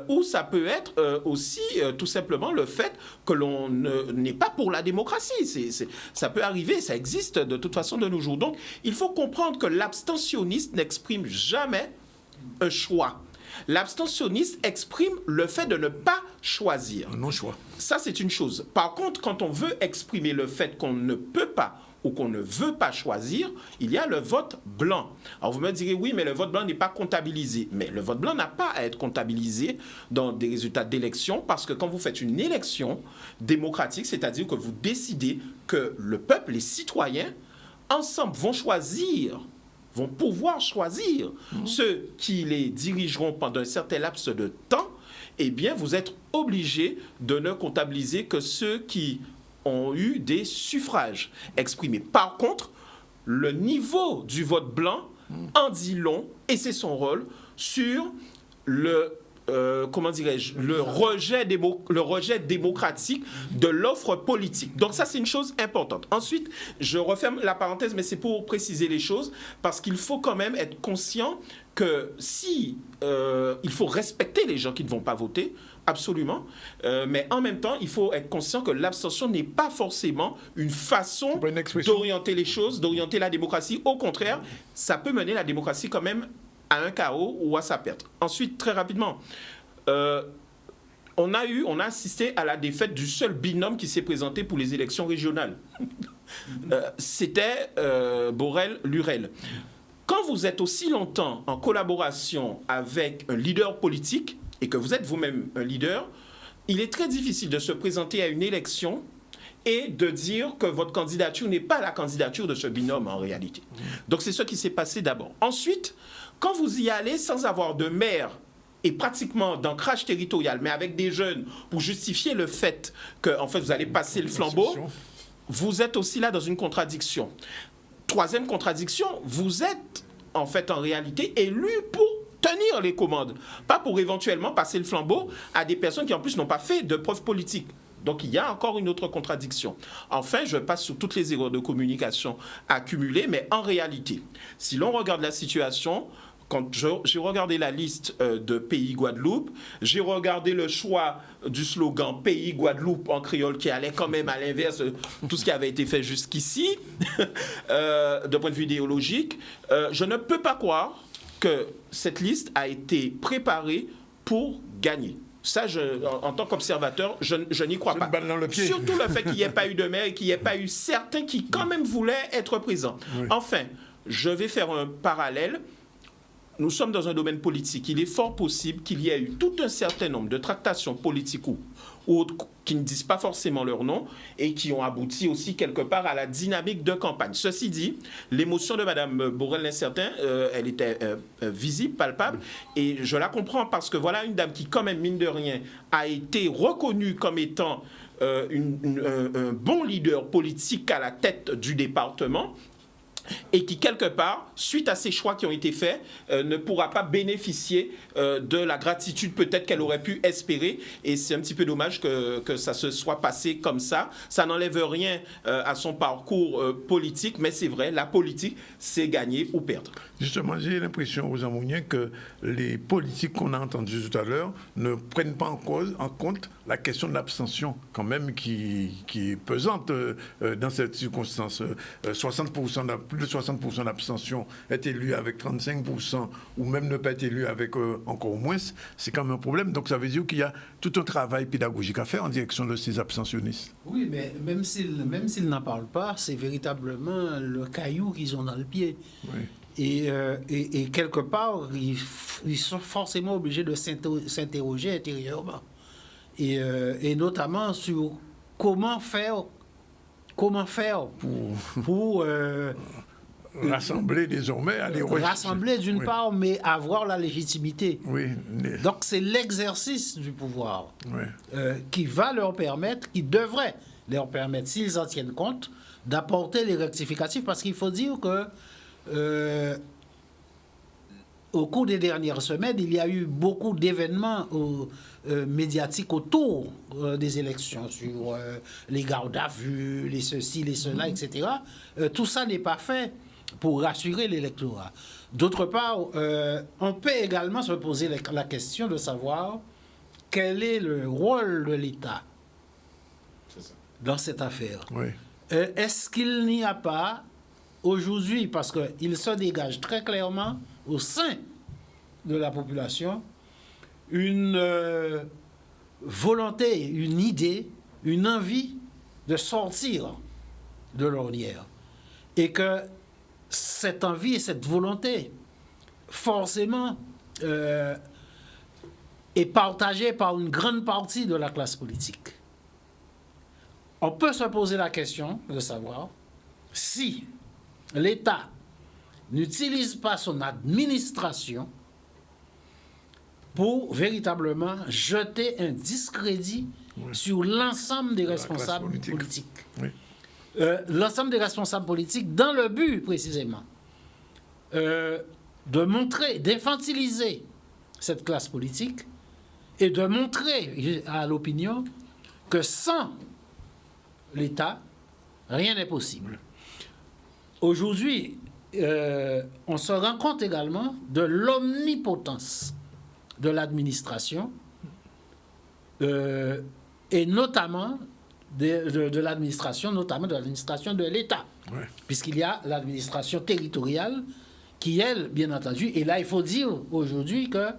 ou ça peut être aussi tout simplement le fait que l'on n'est pas pour la démocratie. Ça peut arriver, ça existe de toute façon de nos jours. Donc, il faut comprendre que l'abstentionniste n'exprime jamais un choix. L'abstentionniste exprime le fait de ne pas choisir. Un non-choix. Ça, c'est une chose. Par contre, quand on veut exprimer le fait qu'on ne peut pas ou qu'on ne veut pas choisir, il y a le vote blanc. Alors vous me direz, oui, mais le vote blanc n'est pas comptabilisé. Mais le vote blanc n'a pas à être comptabilisé dans des résultats d'élection parce que quand vous faites une élection démocratique, c'est-à-dire que vous décidez que le peuple, les citoyens, ensemble vont choisir, vont pouvoir choisir ceux qui les dirigeront pendant un certain laps de temps, eh bien, vous êtes obligé de ne comptabiliser que ceux qui ont eu des suffrages exprimés. Par contre, le niveau du vote blanc en dit long, et c'est son rôle, sur le rejet démocratique de l'offre politique. Donc ça, c'est une chose importante. Ensuite, je referme la parenthèse, mais c'est pour préciser les choses, parce qu'il faut quand même être conscient que il faut respecter les gens qui ne vont pas voter, absolument, mais en même temps, il faut être conscient que l'abstention n'est pas forcément une façon d'orienter les choses, d'orienter la démocratie. Au contraire, ça peut mener la démocratie quand même à un chaos ou à sa perte. Ensuite, très rapidement, on a assisté à la défaite du seul binôme qui s'est présenté pour les élections régionales. C'était Borrell-Lurel. Quand vous êtes aussi longtemps en collaboration avec un leader politique et que vous êtes vous-même un leader, il est très difficile de se présenter à une élection et de dire que votre candidature n'est pas la candidature de ce binôme en réalité. Donc c'est ce qui s'est passé d'abord. Ensuite, quand vous y allez sans avoir de maire et pratiquement d'ancrage territorial, mais avec des jeunes pour justifier le fait que en fait, vous allez passer le flambeau, vous êtes aussi là dans une contradiction. Troisième contradiction, vous êtes en fait en réalité élu pour tenir les commandes, pas pour éventuellement passer le flambeau à des personnes qui en plus n'ont pas fait de preuves politiques. Donc il y a encore une autre contradiction. Enfin, je passe sur toutes les erreurs de communication accumulées, mais en réalité, si l'on regarde la situation, quand j'ai regardé la liste de Pays Guadeloupe, j'ai regardé le choix du slogan Pays Guadeloupe en créole qui allait quand même à l'inverse de tout ce qui avait été fait jusqu'ici, d'un point de vue idéologique, je ne peux pas croire que cette liste a été préparée pour gagner. Ça, en tant qu'observateur, je n'y crois pas. Surtout le fait qu'il n'y ait pas eu de maire et qu'il n'y ait pas eu certains qui quand même voulaient être présents. Oui. Enfin, je vais faire un parallèle. Nous sommes dans un domaine politique. Il est fort possible qu'il y ait eu tout un certain nombre de tractations politiques ou autres qui ne disent pas forcément leur nom et qui ont abouti aussi quelque part à la dynamique de campagne. Ceci dit, l'émotion de Mme Borrell-Lincertin, elle était visible, palpable, et je la comprends parce que voilà une dame qui, quand même, mine de rien, a été reconnue comme étant un bon leader politique à la tête du département, et qui, quelque part, suite à ces choix qui ont été faits, ne pourra pas bénéficier de la gratitude peut-être qu'elle aurait pu espérer. Et c'est un petit peu dommage que ça se soit passé comme ça. Ça n'enlève rien à son parcours politique, mais c'est vrai, la politique, c'est gagner ou perdre. Justement, j'ai l'impression, aux Amouniens, que les politiques qu'on a entendus tout à l'heure ne prennent pas en compte la question de l'abstention, quand même, qui est pesante dans cette circonstance. 60%, plus de 60% d'abstention est élu avec 35%, ou même ne pas être élu avec encore moins, c'est quand même un problème. Donc ça veut dire qu'il y a tout un travail pédagogique à faire en direction de ces abstentionnistes. Oui, mais même s'ils n'en parlent pas, c'est véritablement le caillou qu'ils ont dans le pied. Oui. Et quelque part, ils sont forcément obligés de s'interroger intérieurement. Et notamment sur comment faire pour rassembler désormais, aller rassembler d'une part, mais avoir la légitimité. Oui. Donc c'est l'exercice du pouvoir Oui. qui va leur permettre, qui devrait leur permettre, s'ils en tiennent compte, d'apporter les rectificatifs, parce qu'il faut dire que au cours des dernières semaines, il y a eu beaucoup d'événements médiatiques autour des élections, sur les gardes à vue, les ceci, les cela, etc. Tout ça n'est pas fait pour rassurer l'électorat. D'autre part, on peut également se poser la question de savoir quel est le rôle de l'État dans cette affaire. Oui. Est-ce qu'il n'y a pas aujourd'hui, parce qu'il se dégage très clairement au sein de la population, une volonté, une idée, une envie de sortir de l'ornière. Et que cette envie et cette volonté, forcément, est partagée par une grande partie de la classe politique. On peut se poser la question de savoir si l'État n'utilise pas son administration pour véritablement jeter un discrédit sur l'ensemble des responsables politiques. Oui. L'ensemble des responsables politiques dans le but, précisément, de montrer, d'infantiliser cette classe politique et de montrer à l'opinion que sans l'État, rien n'est possible. Aujourd'hui, on se rend compte également de l'omnipotence de l'administration et notamment de l'administration, notamment de l'administration de l'État, puisqu'il y a l'administration territoriale qui, elle, bien entendu, et là, il faut dire aujourd'hui que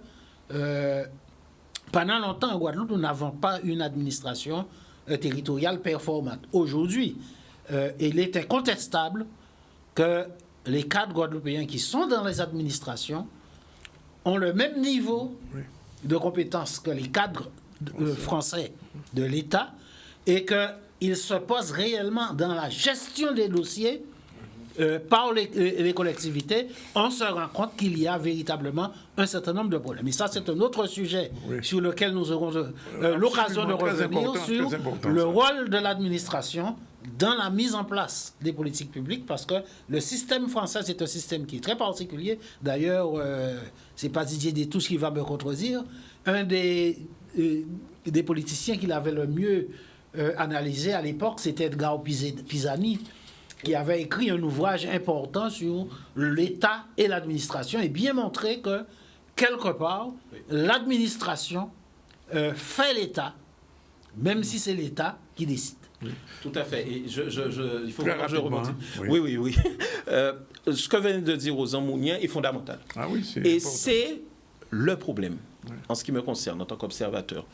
pendant longtemps, en Guadeloupe, nous n'avons pas une administration territoriale performante. Aujourd'hui, il est incontestable que les cadres guadeloupéens qui sont dans les administrations ont le même niveau de compétences que les cadres français de l'État et qu'ils se posent réellement dans la gestion des dossiers par les collectivités. On se rend compte qu'il y a véritablement un certain nombre de problèmes. Et ça, c'est un autre sujet sur lequel nous aurons l'occasion de revenir sur le rôle de l'administration dans la mise en place des politiques publiques, parce que le système français, c'est un système qui est très particulier. D'ailleurs, c'est pas Didier Détouche qui va me contredire. Un des politiciens qui l'avait le mieux analysé à l'époque, c'était Edgar Pisani, qui avait écrit un ouvrage important sur l'État et l'administration et bien montré que, quelque part, l'administration fait l'État, même si c'est l'État qui décide. Oui. Tout à fait. Et il faut que je rebondisse. Oui. Ce que vient de dire Ozan Mounien est fondamental. Ah oui, et important. c'est le problème, en ce qui me concerne, en tant qu'observateur.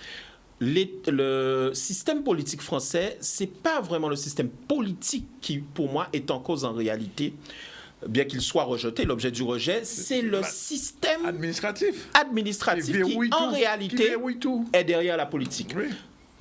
Le système politique français, c'est pas vraiment le système politique qui, pour moi, est en cause en réalité. Bien qu'il soit rejeté, l'objet du rejet, c'est le système administratif qui, en réalité, est derrière la politique. Oui.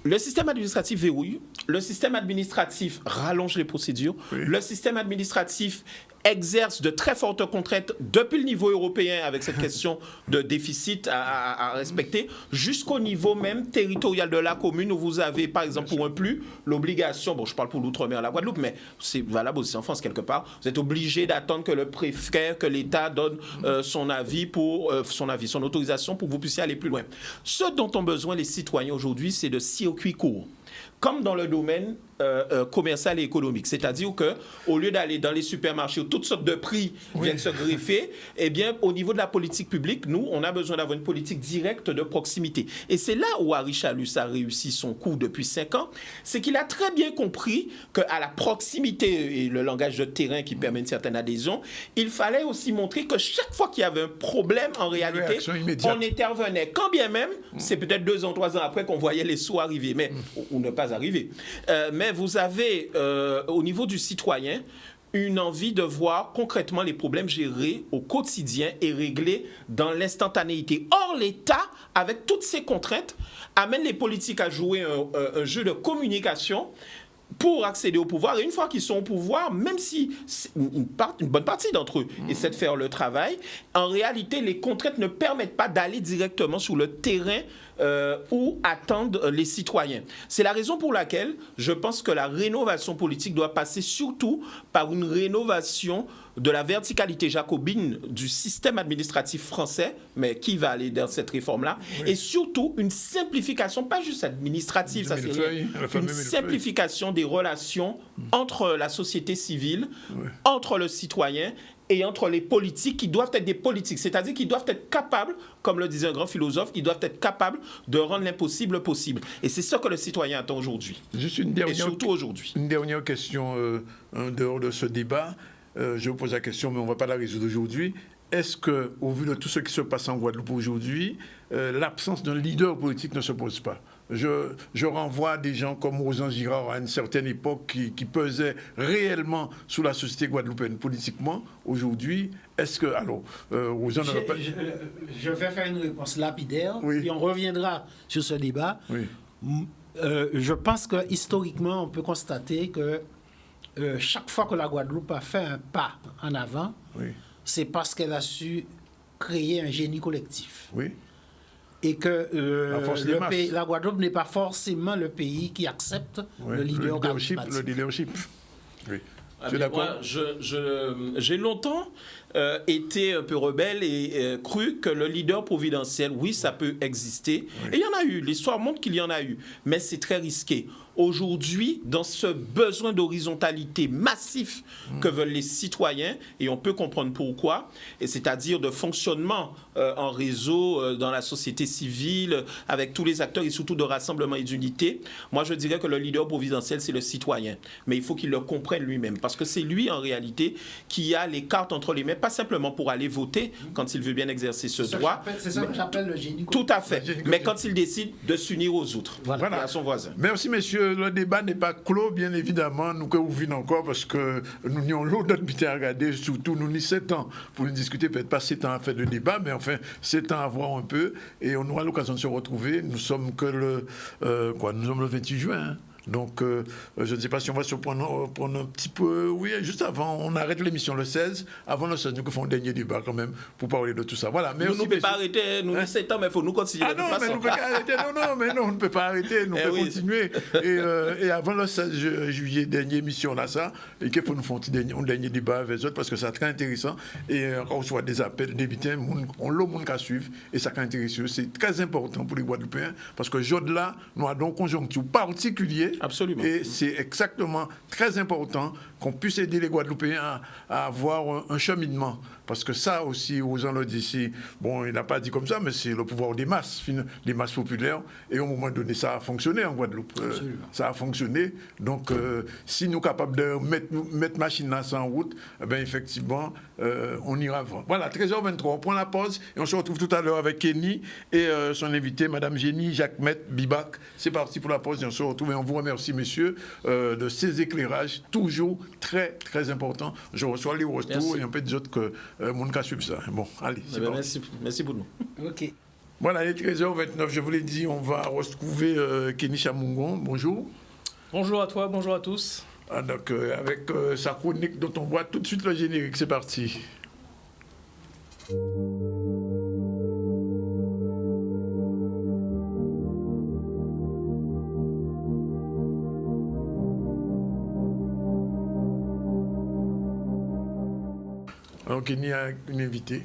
Le système administratif verrouille, le système administratif rallonge les procédures, le système administratif exerce de très fortes contraintes depuis le niveau européen avec cette question de déficit à respecter, jusqu'au niveau même territorial de la commune où vous avez, par exemple, pour un PLU, l'obligation, bon, je parle pour l'outre-mer, la Guadeloupe, mais c'est valable aussi en France quelque part, vous êtes obligé d'attendre que le préfet, que l'État donne son autorisation pour que vous puissiez aller plus loin. Ce dont ont besoin les citoyens aujourd'hui, c'est de circuits courts. Comme dans le domaine commercial et économique. C'est-à-dire qu'au lieu d'aller dans les supermarchés où toutes sortes de prix viennent se greffer, eh bien, au niveau de la politique publique, nous, on a besoin d'avoir une politique directe de proximité. Et c'est là où Harry Chalus a réussi son coup depuis 5 ans, c'est qu'il a très bien compris qu'à la proximité et le langage de terrain qui permet une certaine adhésion, il fallait aussi montrer que chaque fois qu'il y avait un problème, en réalité, on intervenait. Quand bien même, c'est peut-être 2 ans, 3 ans après qu'on voyait les sous arriver, mais, ou ne pas arriver. Mais vous avez, au niveau du citoyen, une envie de voir concrètement les problèmes gérés au quotidien et réglés dans l'instantanéité. Or, l'État, avec toutes ces contraintes, amène les politiques à jouer un jeu de communication pour accéder au pouvoir. Et une fois qu'ils sont au pouvoir, même si une bonne partie d'entre eux essaient de faire le travail, en réalité, les contraintes ne permettent pas d'aller directement sur le terrain où attendent les citoyens. C'est la raison pour laquelle je pense que la rénovation politique doit passer surtout par une rénovation de la verticalité jacobine du système administratif français, mais qui va aller dans cette réforme-là, et surtout une simplification, pas juste administrative, ça c'est rien, une simplification des relations entre la société civile, entre le citoyen et entre les politiques qui doivent être des politiques, c'est-à-dire qu'ils doivent être capables, comme le disait un grand philosophe, ils doivent être capables de rendre l'impossible possible. Et c'est ça que le citoyen attend aujourd'hui. Juste une dernière, et surtout aujourd'hui. Une dernière question en dehors de ce débat. Je vous pose la question, mais on ne va pas la résoudre aujourd'hui. Est-ce que, au vu de tout ce qui se passe en Guadeloupe aujourd'hui, l'absence d'un leader politique ne se pose pas? Je renvoie des gens comme Rosan Girard à une certaine époque qui pesaient réellement sous la société guadeloupéenne politiquement. Aujourd'hui, est-ce que... Alors, Rosan ne va pas... Je vais faire une réponse lapidaire, oui. et on reviendra sur ce débat. Oui. Je pense que historiquement, on peut constater que chaque fois que la Guadeloupe a fait un pas en avant, oui. c'est parce qu'elle a su créer un génie collectif. Oui. Et que la Guadeloupe n'est pas forcément le pays qui accepte le leadership. Le leadership. Oui. Moi, j'ai longtemps été un peu rebelle et cru que le leader providentiel, oui, ça peut exister. Oui. Et il y en a eu. L'histoire montre qu'il y en a eu. Mais c'est très risqué. Aujourd'hui, dans ce besoin d'horizontalité massif que veulent les citoyens, et on peut comprendre pourquoi, et c'est-à-dire de fonctionnement en réseau dans la société civile, avec tous les acteurs et surtout de rassemblement et d'unité, moi je dirais que le leader providentiel, c'est le citoyen. Mais il faut qu'il le comprenne lui-même, parce que c'est lui en réalité qui a les cartes entre les mains, pas simplement pour aller voter quand il veut bien exercer ce droit. C'est ça que j'appelle le génie. Tout à fait. Mais quand il décide de s'unir aux autres, voilà. À son voisin. Merci messieurs. Le débat n'est pas clos, bien évidemment. Nous que vous venons encore parce que nous n'y avons l'autre à regarder. Surtout, nous n'y 7 ans pour nous discuter. Peut-être pas 7 ans à faire de débat, mais enfin 7 ans à voir un peu. Et on aura l'occasion de se retrouver. Nous sommes que nous sommes le 28 juin. Hein. Donc, je ne sais pas si on va se prendre un petit peu... Oui, juste avant, on arrête l'émission le 16. Avant le 16, nous faisons un dernier débat quand même pour parler de tout ça. Voilà. Mais nous ne pouvons pas arrêter, nous avons 7 ans, mais il faut nous continuer. Ah non, mais nous ne pouvons pas arrêter. Non, on ne peut pas arrêter. Nous pouvons continuer. Et avant le 16 juillet, dernière émission, on a ça. Et qu'il faut nous faire un dernier débat avec eux parce que c'est très intéressant. Et on reçoit des appels, des vitins, on l'a monde qu'à suivre. Et ça qui est intéressant. C'est très important pour les Guadeloupéens parce que là, nous avons une conjoncture particulière. Absolument. Et c'est exactement très important qu'on puisse aider les Guadeloupéens à avoir un cheminement. Parce que ça aussi, aux gens le disent ici, bon, il n'a pas dit comme ça, mais c'est le pouvoir des masses populaires. Et au moment donné, ça a fonctionné en Guadeloupe. Ça a fonctionné. Donc, si nous sommes capables de mettre machine là en route, eh bien, effectivement, on ira voir. Voilà, 13h23, on prend la pause et on se retrouve tout à l'heure avec Kenny et son invité, Madame Jenny Jacquemet Bibac. C'est parti pour la pause et on se retrouve. Et on vous remercie, messieurs, de ces éclairages toujours très, très importants. Je reçois les retours et on peut dire que mon cas suit ça. Bon, allez, c'est parti. Merci pour nous. OK. Voilà, il est 13h29, je vous l'ai dit, on va retrouver Kenny Chamungon. Bonjour. Bonjour à toi, bonjour à tous. Ah, donc, avec sa chronique dont on voit tout de suite le générique, c'est parti. Alors, Kenny a une invitée.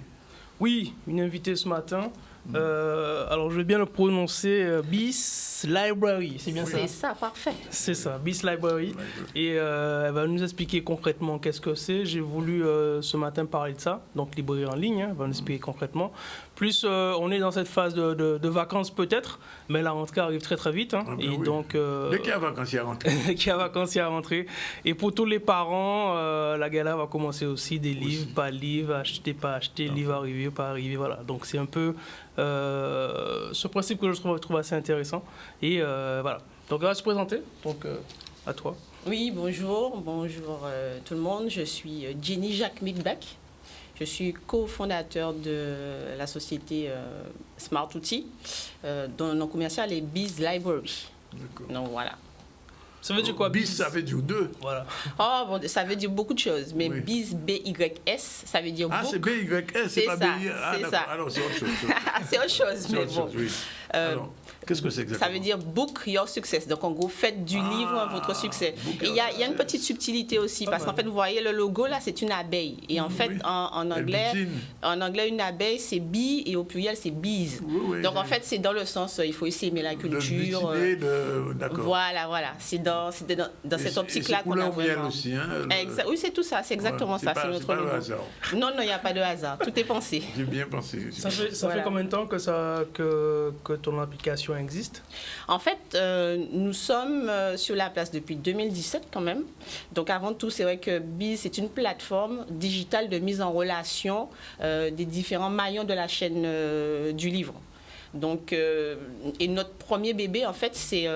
Oui, une invitée ce matin. Alors, je vais bien le prononcer, Bis Library, c'est bien ça? C'est ça, parfait. C'est ça, Bis Library. Et elle va nous expliquer concrètement qu'est-ce que c'est. J'ai voulu ce matin parler de ça, donc librairie en ligne, elle va nous expliquer concrètement. Plus, on est dans cette phase de vacances peut-être, mais la rentrée arrive très très vite. Hein, ah ben et oui. Donc, dès qu'il y a vacances, il y a rentrée. Dès qu'il y a vacances, il y a rentrée. Et pour tous les parents, la gala va commencer aussi, des livres, pas livres, acheter, pas acheter, livres arriver, pas arriver, voilà. Donc c'est un peu ce principe que je trouve assez intéressant. Et voilà. Donc, elle va se présenter. Donc, à toi. Oui, bonjour tout le monde. Je suis Jenny Jacquemet Bibac. Je suis cofondateur de la société Smart Outils, dont le nom commercial est Biz Library. Donc, voilà. Ça veut dire quoi, BIS, ça veut dire 2. Voilà. Oh, bon, ça veut dire beaucoup de choses, mais Oui. BIS, B-Y-S, ça veut dire Ah, book. c'est BYS, C'est c'est pas ça, BI. Ah, c'est d'accord. ça. Alors, c'est autre chose. C'est autre chose, C'est mais autre bon. chose, oui. Alors, qu'est-ce que c'est exactement? Ça veut dire book your success. Donc, en gros, faites du livre votre succès. book Et il y a your une petite subtilité aussi, parce qu'en fait, vous voyez, le logo, là, c'est une abeille. Et en fait, oui. en Elle anglais, butine. une abeille, c'est bee, et au pluriel, c'est bees. Oui, oui, Donc, en oui. fait, c'est dans le sens, il faut essayer aimer la De culture. butiner, d'accord. Voilà. C'est dans cette optique-là qu'on a couleur miel vraiment. aussi, hein, Oui, c'est tout ça, c'est exactement ça. C'est notre pas le logo. hasard. Non, il n'y a pas de hasard. Tout est pensé. J'ai bien pensé. Ça fait Voilà. combien de temps que ton application existe? En fait, nous sommes sur la place depuis 2017 quand même. Donc avant tout, c'est vrai que Biz, c'est une plateforme digitale de mise en relation des différents maillons de la chaîne du livre. Donc, et notre premier bébé, en fait, c'est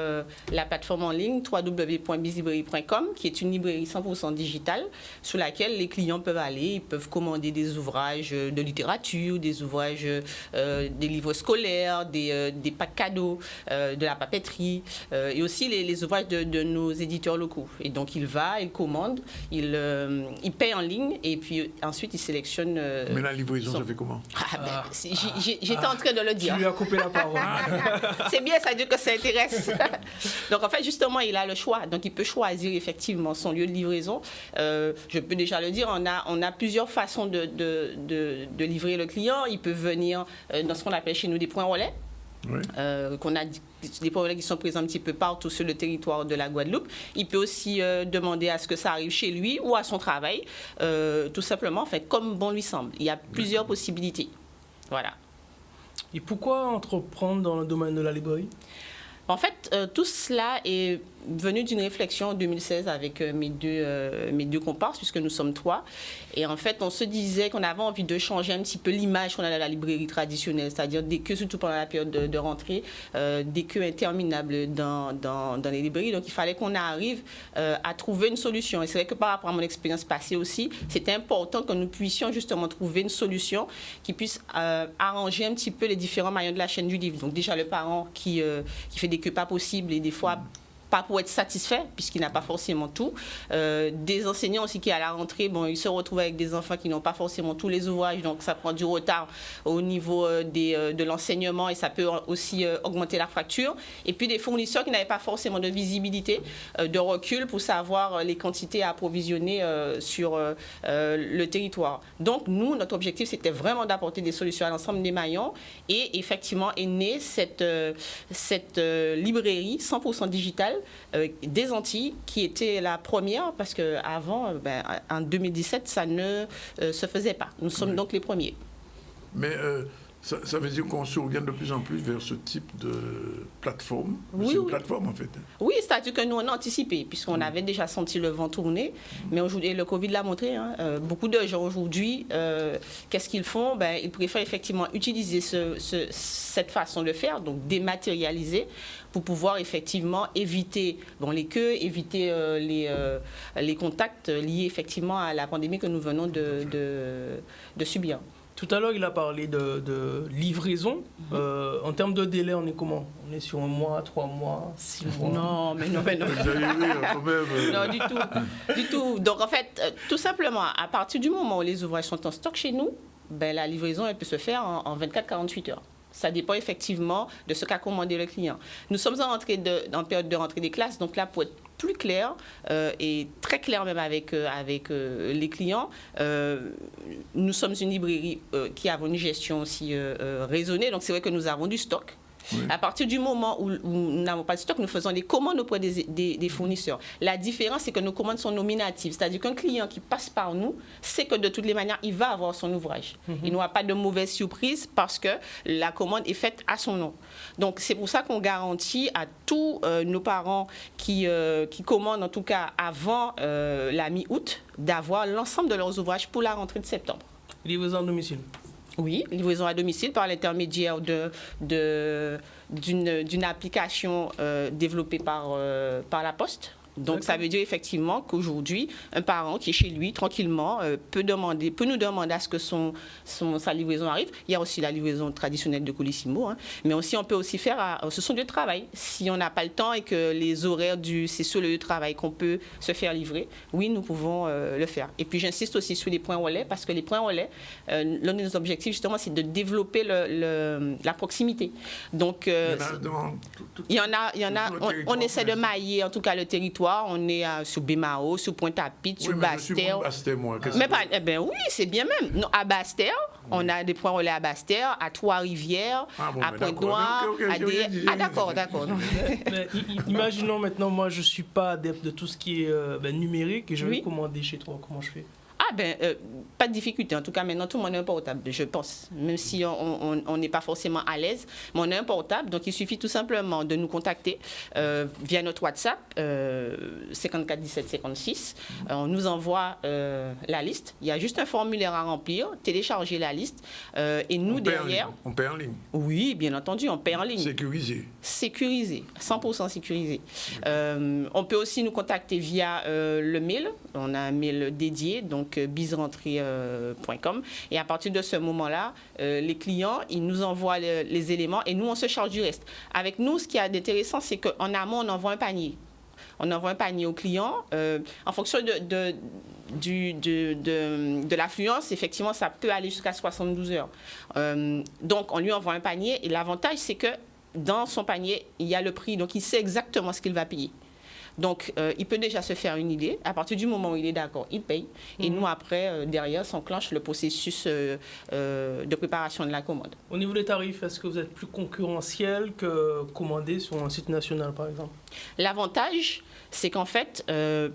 la plateforme en ligne www.bizlibrairie.com, qui est une librairie 100% digitale sur laquelle les clients peuvent aller, ils peuvent commander des ouvrages de littérature, des ouvrages, des livres scolaires, des packs cadeaux, de la papeterie, et aussi les ouvrages de nos éditeurs locaux. Et donc, il commande, il paye en ligne, et puis ensuite, il sélectionne... Mais la livraison, ça fait comment? J'étais en train de le dire. Tu lui as coupé la parole. C'est bien, ça veut dire que ça intéresse. Donc, en fait, justement, il a le choix. Donc, il peut choisir effectivement son lieu de livraison. Je peux déjà le dire, on a plusieurs façons de livrer le client. Il peut venir dans ce qu'on appelle chez nous des points relais. Oui. Qu'on a des points relais qui sont présents un petit peu partout sur le territoire de la Guadeloupe. Il peut aussi demander à ce que ça arrive chez lui ou à son travail, tout simplement, en fait, comme bon lui semble. Il y a plusieurs possibilités. Voilà. Et pourquoi entreprendre dans le domaine de la librairie? En fait, tout cela est venu d'une réflexion en 2016 avec mes deux comparses, puisque nous sommes 3. Et en fait, on se disait qu'on avait envie de changer un petit peu l'image qu'on a de la librairie traditionnelle, c'est-à-dire des queues, surtout pendant la période de rentrée, des queues interminables dans les librairies. Donc, il fallait qu'on arrive à trouver une solution. Et c'est vrai que par rapport à mon expérience passée aussi, c'était important que nous puissions justement trouver une solution qui puisse arranger un petit peu les différents maillons de la chaîne du livre. Donc, déjà, le parent qui fait des queues pas possibles et des fois pas pour être satisfait, puisqu'il n'a pas forcément tout. Des enseignants aussi qui, à la rentrée, bon, ils se retrouvent avec des enfants qui n'ont pas forcément tous les ouvrages, donc ça prend du retard au niveau de l'enseignement et ça peut aussi augmenter la fracture. Et puis des fournisseurs qui n'avaient pas forcément de visibilité, de recul pour savoir les quantités à approvisionner sur le territoire. Donc nous, notre objectif, c'était vraiment d'apporter des solutions à l'ensemble des maillons et effectivement est née cette librairie 100% digitale des Antilles, qui était la première, parce qu'avant, en 2017, ça ne se faisait pas. Nous sommes donc les premiers. Mais ça veut dire qu'on s'oriente de plus en plus vers ce type de plateforme. Oui, c'est une oui. plateforme, en fait. Oui, c'est-à-dire que nous, on a anticipé, puisqu'on avait déjà senti le vent tourner. Mais aujourd'hui, le Covid l'a montré, hein, beaucoup de gens aujourd'hui, qu'est-ce qu'ils font? Ils préfèrent effectivement utiliser cette façon de faire, donc dématérialiser, pour pouvoir effectivement éviter les queues, éviter les contacts liés effectivement à la pandémie que nous venons de subir. Tout à l'heure, il a parlé de livraison. En termes de délai, on est comment? On est sur 1 mois, 3 mois, 6 mois? Non, mais non. Vous avez vu, quand même. Non, du tout. Donc, en fait, tout simplement, à partir du moment où les ouvrages sont en stock chez nous, la livraison, elle peut se faire en 24-48 heures. Ça dépend effectivement de ce qu'a commandé le client. Nous sommes en période de rentrée des classes, donc là, pour être plus clair et très clair même avec les clients, nous sommes une librairie qui a une gestion aussi raisonnée, donc c'est vrai que nous avons du stock. Oui. À partir du moment où nous n'avons pas de stock, nous faisons des commandes auprès des fournisseurs. La différence, c'est que nos commandes sont nominatives. C'est-à-dire qu'un client qui passe par nous sait que de toutes les manières, il va avoir son ouvrage. Il n'aura pas de mauvaise surprise parce que la commande est faite à son nom. Donc, c'est pour ça qu'on garantit à tous nos parents qui commandent, en tout cas avant la mi-août, d'avoir l'ensemble de leurs ouvrages pour la rentrée de septembre. Livraison à domicile? Oui, livraison à domicile par l'intermédiaire d'une application développée par la Poste. Donc, ça veut dire effectivement qu'aujourd'hui, un parent qui est chez lui, tranquillement, peut nous demander à ce que sa livraison arrive. Il y a aussi la livraison traditionnelle de Colissimo, hein. Mais aussi, on peut aussi faire ce sont du travail. Si on n'a pas le temps et que les horaires c'est sur le lieu de travail qu'on peut se faire livrer, oui, nous pouvons le faire. Et puis, j'insiste aussi sur les points relais, parce que les points relais, l'un de nos objectifs, justement, c'est de développer la proximité. Donc, il y en a, on essaie de mailler, en tout cas, le territoire. On est sur Bémao, sur Pointe-à-Pitre, sur Basse-Terre. Mais pas, oui, c'est bien même. Non, à Basse-Terre, on a des points relais à Basse-Terre, à Trois-Rivières, à Pointe-Noire, à d'accord. Mais imaginons maintenant, moi, je ne suis pas adepte de tout ce qui est numérique et je vais commander chez toi. Comment je fais? Pas de difficulté. En tout cas, maintenant, tout le monde a un portable, je pense. Même si on n'est pas forcément à l'aise, mais on a un portable. Donc, il suffit tout simplement de nous contacter via notre WhatsApp, 54 17 56. On nous envoie la liste. Il y a juste un formulaire à remplir, télécharger la liste. Et nous, derrière... On paie en ligne? Oui, bien entendu, on paie en ligne. Sécurisé, 100% sécurisé. On peut aussi nous contacter via le mail. On a un mail dédié, donc bizrentrée.com. Et à partir de ce moment-là, les clients, ils nous envoient les éléments et nous, on se charge du reste. Avec nous, ce qui est intéressant, c'est qu'en amont, on envoie un panier. On envoie un panier au client. En fonction de l'affluence, effectivement, ça peut aller jusqu'à 72 heures. Donc, on lui envoie un panier et l'avantage, c'est que dans son panier, il y a le prix. Donc, il sait exactement ce qu'il va payer. Donc, il peut déjà se faire une idée. À partir du moment où il est d'accord, il paye. Et nous, après, derrière, s'enclenche le processus de préparation de la commande. Au niveau des tarifs, est-ce que vous êtes plus concurrentiel que commander sur un site national, par exemple? L'avantage, c'est qu'en fait,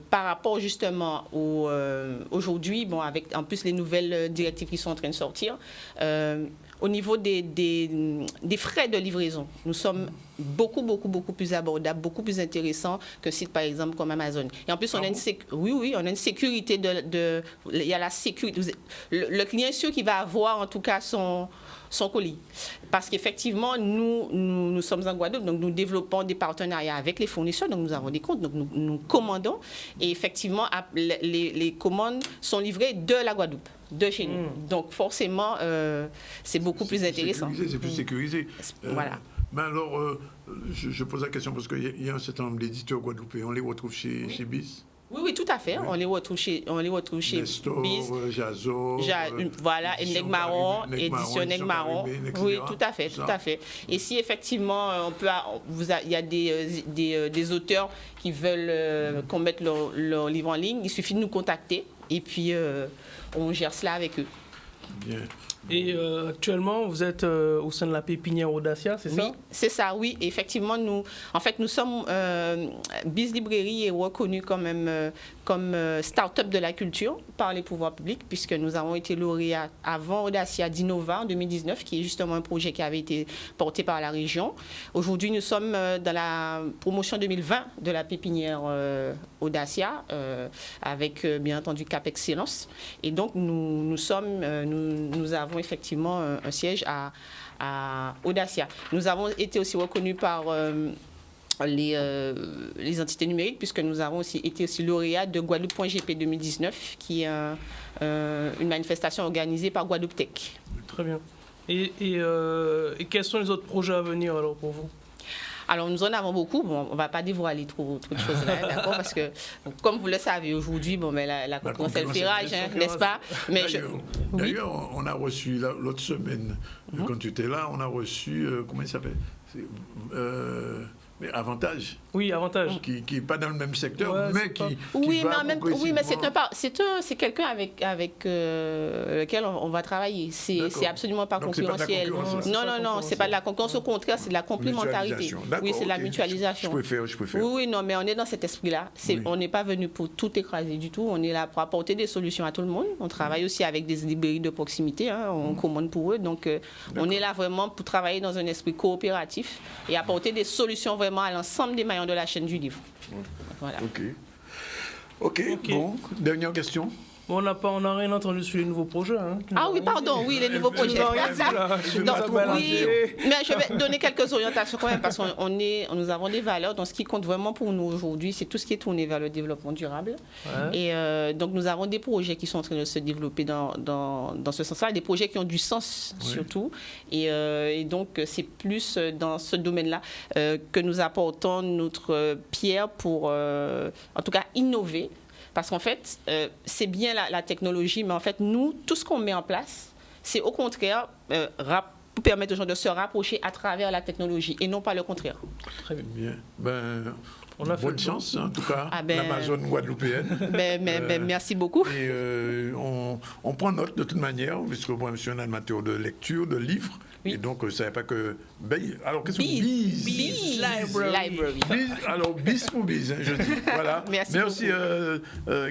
par rapport justement aujourd'hui, avec en plus les nouvelles directives qui sont en train de sortir, au niveau des frais de livraison, nous sommes beaucoup plus abordables, beaucoup plus intéressants qu'un site, par exemple, comme Amazon. Et en plus, on a on a une sécurité il y a la sécurité. Le client est sûr qu'il va avoir, en tout cas, son colis. Parce qu'effectivement, nous sommes en Guadeloupe, donc nous développons des partenariats avec les fournisseurs, donc nous avons des comptes, donc nous commandons. Et effectivement, les commandes sont livrées de la Guadeloupe, de chez nous. Donc forcément, c'est beaucoup plus intéressant. C'est plus sécurisé. Voilà. Mais alors, je pose la question parce qu'il y a un certain nombre d'éditeurs guadeloupéens, on les retrouve chez BIS? Oui, tout à fait. Oui. On les retrouve chez Nestor, BIS, Jazo, voilà, et Negmaron, édition Negmaron. Oui, tout à fait. Et si effectivement, il y a des auteurs qui veulent qu'on mette leur livre en ligne, il suffit de nous contacter et puis on gère cela avec eux. Bien. Et actuellement, vous êtes au sein de la pépinière Audacia, c'est ça? Oui, c'est ça, oui. Effectivement, nous sommes... BIS Librairie est reconnue comme start-up de la culture par les pouvoirs publics, puisque nous avons été lauréats avant Audacia d'Innova en 2019, qui est justement un projet qui avait été porté par la région. Aujourd'hui, nous sommes dans la promotion 2020 de la pépinière Audacia, avec bien entendu Cap Excellence. Et donc, nous avons effectivement un siège à Audacia. Nous avons été aussi reconnus par les entités numériques, puisque nous avons aussi été lauréats de Guadeloupe.gp 2019, qui est une manifestation organisée par Guadeloupe Tech. Très bien. Et quels sont les autres projets à venir alors pour vous? Alors, nous en avons beaucoup. Bon, on ne va pas dévoiler trop de choses là, d'accord? Parce que, comme vous le savez, aujourd'hui, la concurrence, elle fait rage, n'est-ce pas? D'ailleurs, on a reçu, l'autre semaine, quand tu étais là, on a reçu, comment il s'appelle? Avantage. Oui, Avantage. Qui n'est pas dans le même secteur, mais qui mais c'est quelqu'un avec lequel on va travailler. C'est absolument pas concurrentiel. Non, c'est pas de la concurrence. Au contraire, c'est de la complémentarité. Oui, c'est de la mutualisation. Je préfère. Oui, non, mais on est dans cet esprit-là. On n'est pas venu pour tout écraser du tout. On est là pour apporter des solutions à tout le monde. On travaille aussi avec des librairies de proximité. On commande pour eux. Donc, on est là vraiment pour travailler dans un esprit coopératif et apporter des solutions vraiment à l'ensemble des maillons de la chaîne du livre. Voilà. Ok. Bon, dernière question. On n'a rien entendu sur les nouveaux projets. Hein. Ah oui, pardon, oui, les nouveaux projets. Donc, oui, mais je vais donner quelques orientations quand même, parce nous avons des valeurs. Donc, ce qui compte vraiment pour nous aujourd'hui, c'est tout ce qui est tourné vers le développement durable. Ouais. Et donc, nous avons des projets qui sont en train de se développer dans ce sens-là, des projets qui ont du sens surtout. Et donc, c'est plus dans ce domaine-là que nous apportons notre pierre pour, en tout cas, innover. Parce qu'en fait, c'est bien la technologie, mais en fait, nous, tout ce qu'on met en place, c'est au contraire pour permettre aux gens de se rapprocher à travers la technologie et non pas le contraire. Très bien. On a bonne chance, en tout cas, l'Amazone guadeloupéenne. Merci beaucoup. Et on prend note de toute manière, puisque moi, je suis un amateur de lecture, de livres. Oui. Et donc, je ne savais pas que... alors, qu'est-ce que Biz Library. Alors, Biz pour Biz, hein, je dis. Voilà. Merci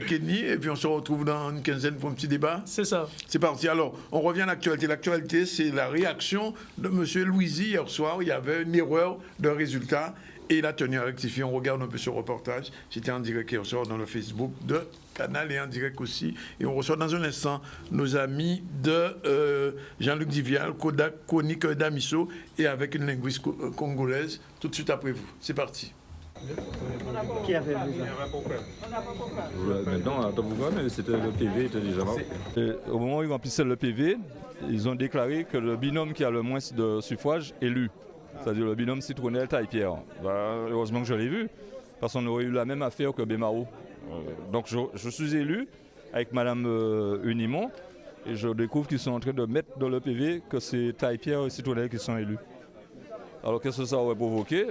Kenny. Et puis, on se retrouve dans une quinzaine pour un petit débat. C'est ça. C'est parti. Alors, on revient à l'actualité. L'actualité, c'est la réaction de M. Louisi. Hier soir, il y avait une erreur de résultat. Et il a tenu à rectifier. On regarde un peu ce reportage. C'était en direct hier soir dans le Facebook de Canal et en direct aussi. Et on reçoit dans un instant nos amis de Jean-Luc Divial, Konik Damiso et avec une linguiste congolaise tout de suite après vous. C'est parti. Qui avait besoin? Maintenant, à Tabouga, mais le PV était déjà mort. Au moment où ils remplissaient le PV, ils ont déclaré que le binôme qui a le moins de suffrages élu, c'est-à-dire le binôme Citronnelle-Taille-Pierre. Heureusement que je l'ai vu, parce qu'on aurait eu la même affaire que Bémaro. Donc je suis élu avec Mme Unimont et je découvre qu'ils sont en train de mettre dans le PV que c'est Taille-Pierre et Citronnelle qui sont élus. Alors qu'est-ce que ça aurait provoqué?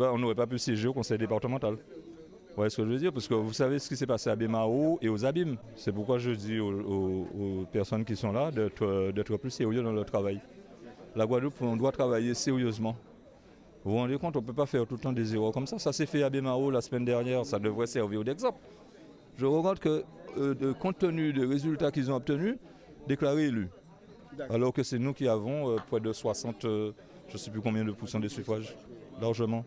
On n'aurait pas pu siéger au conseil départemental. Vous voyez ce que je veux dire? Parce que vous savez ce qui s'est passé à Bémaro et aux Abîmes. C'est pourquoi je dis aux personnes qui sont là d'être plus sérieux dans leur travail. La Guadeloupe, on doit travailler sérieusement. Vous vous rendez compte, on ne peut pas faire tout le temps des erreurs comme ça. Ça s'est fait à Bémaro la semaine dernière, ça devrait servir d'exemple. Je regarde que, compte tenu des résultats qu'ils ont obtenus, déclarés élus. Alors que c'est nous qui avons près de 60, je ne sais plus combien de pourcents des suffrages, largement.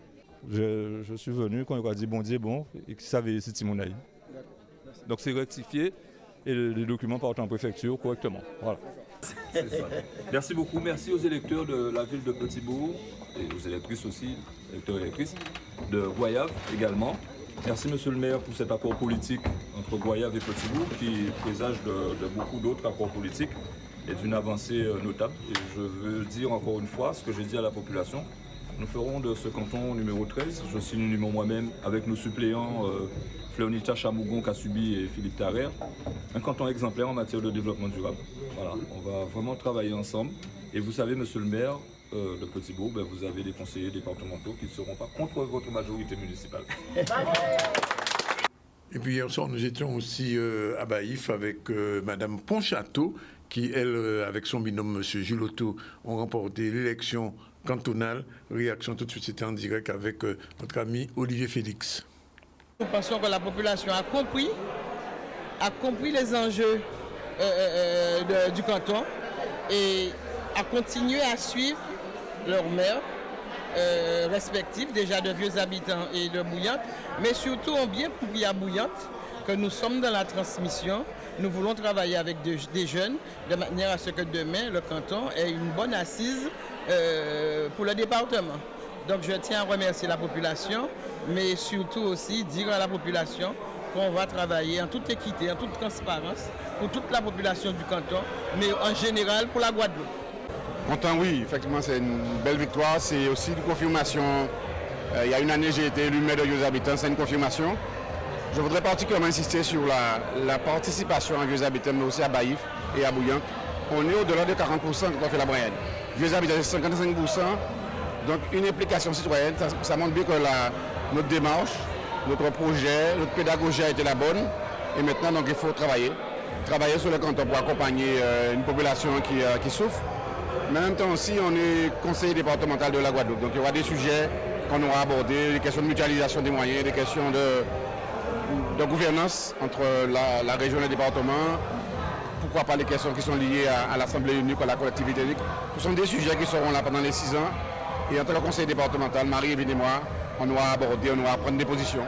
Je suis venu quand il a dit bon Dieu, bon, et qu'ils savaient ici Timonaï. Donc c'est rectifié et les documents partent en préfecture correctement. Voilà. Merci beaucoup. Merci aux électeurs de la ville de Petit-Bourg et aux électrices aussi, électeurs et électrices, de Goyave également. Merci Monsieur le maire pour cet accord politique entre Goyave et Petit-Bourg qui présage de beaucoup d'autres accords politiques et d'une avancée notable. Et je veux dire encore une fois ce que j'ai dit à la population. Nous ferons de ce canton numéro 13, je signe le numéro moi-même avec nos suppléants Fléonita Chamougon, Kassubi et Philippe Tarrer, un canton exemplaire en matière de développement durable. Voilà, on va vraiment travailler ensemble. Et vous savez, monsieur le maire de Petit-Bourg, vous avez des conseillers départementaux qui ne seront pas contre votre majorité municipale. Et puis hier soir, nous étions aussi à Baïf avec Madame Ponchateau, qui, elle, avec son binôme, monsieur Jules Otto, ont remporté l'élection cantonale. Réaction tout de suite, c'était en direct avec notre ami Olivier Félix. Nous pensons que la population a compris les enjeux du canton et a continué à suivre leurs maires respectifs, déjà de Vieux Habitants et de Bouillante, mais surtout ont bien compris à Bouillante que nous sommes dans la transmission. Nous voulons travailler avec des jeunes de manière à ce que demain, le canton ait une bonne assise pour le département. Donc je tiens à remercier la population, mais surtout aussi dire à la population qu'on va travailler en toute équité, en toute transparence pour toute la population du canton, mais en général pour la Guadeloupe. Content, oui, effectivement c'est une belle victoire, c'est aussi une confirmation. Il y a une année j'ai été élu maire de Vieux Habitants, c'est une confirmation. Je voudrais particulièrement insister sur la participation à Vieux Habitants, mais aussi à Baïf et à Bouillante. On est au-delà de 40% quand on fait la moyenne. Vieux Habitants c'est 55%. Donc une implication citoyenne, ça montre bien que notre démarche, notre projet, notre pédagogie a été la bonne. Et maintenant, donc, il faut travailler sur le canton pour accompagner une population qui souffre. Mais en même temps aussi, on est conseiller départemental de la Guadeloupe. Donc il y aura des sujets qu'on aura abordés, des questions de mutualisation des moyens, des questions de gouvernance entre la région et le département. Pourquoi pas les questions qui sont liées à l'Assemblée unique, à la collectivité unique. Ce sont des sujets qui seront là pendant les 6 ans. Et en tant que conseiller départemental, Marie-Evelyne et moi, on aura abordé, on aura prendre des positions.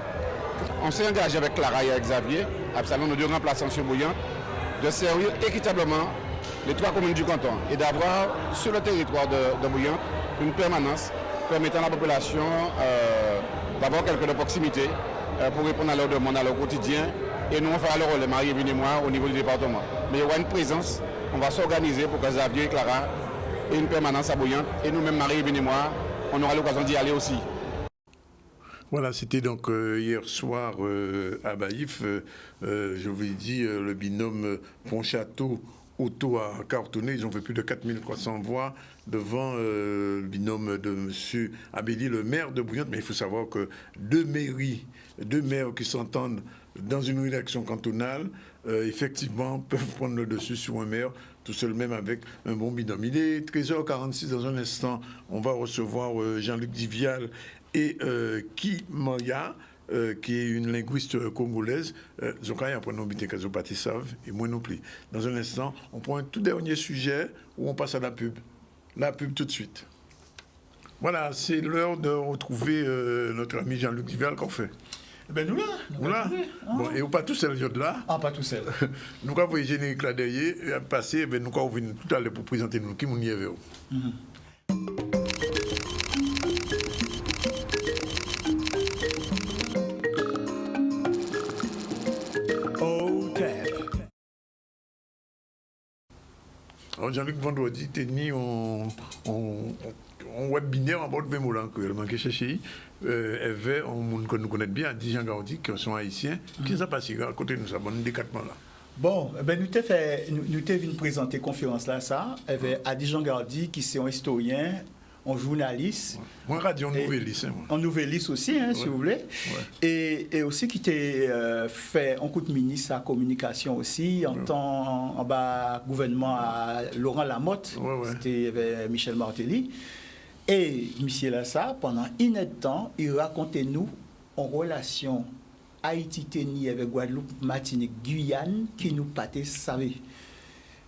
On s'est engagé avec Clara et avec Xavier, Absalom, nos 2 remplaçants sur Bouillante, de servir équitablement les 3 communes du canton et d'avoir sur le territoire de Bouillante une permanence permettant à la population d'avoir quelques de proximité pour répondre à leurs demandes, à leur quotidien. Et nous, on fera le relais, Marie-Evelyne et moi, au niveau du département. Mais il y aura une présence, on va s'organiser pour que Xavier et Clara aient une permanence à Bouillante. Et nous-mêmes, Marie-Evelyne et moi, on aura l'occasion d'y aller aussi. Voilà, c'était donc hier soir à Baïf. Je vous ai dit, le binôme Pontchâteau auto a cartonné. Ils ont fait plus de 4300 voix devant le binôme de M. Abédi, le maire de Bouillante. Mais il faut savoir que deux maires qui s'entendent dans une rédaction cantonale, effectivement, peuvent prendre le dessus sur un maire, tout seul même avec un bon binôme. Il est 13h46 dans un instant. On va recevoir Jean-Luc Divial et Ki Maya, qui est une linguiste congolaise. Zoka, après nous, Bité Pati savent, et moi non plus. Dans un instant, on prend un tout dernier sujet où on passe à la pub. La pub tout de suite. Voilà, c'est l'heure de retrouver notre ami Jean-Luc Divial qu'on fait. Ben nous là. Bon, et ou pas tout seul là. Ah, pas tout seul. Nous avons le générique là derrière, passer, ben nous avons venir tout à l'heure pour présenter nous qui nous y avait. Alors Jean-Luc vendredi, tu es mis en webinaire en bord de Bémolan, que je cherché. Avait un monde que nous connaissons bien, 10 gens Gaudi, qui sont haïtiens. Qu'est-ce qui s'est passé à côté de nous, ça, bon décatement là? Bon, ben nous t'avons venu présenter conférence là, ça, avec Adijan Gardi, qui est un historien, un journaliste. Moi, radio Nouvelliste. En Nouvelliste aussi, hein, si vous voulez. Ouais. Et aussi qui t'a fait un coup de ministre à communication aussi, en bas gouvernement à Laurent Lamotte, c'était avec Michel Martelly. Et M. Lassa, pendant un temps, il racontait nous en relation Haïti-Téni avec Guadeloupe, Martinique, Guyane, qui nous pâtait savait.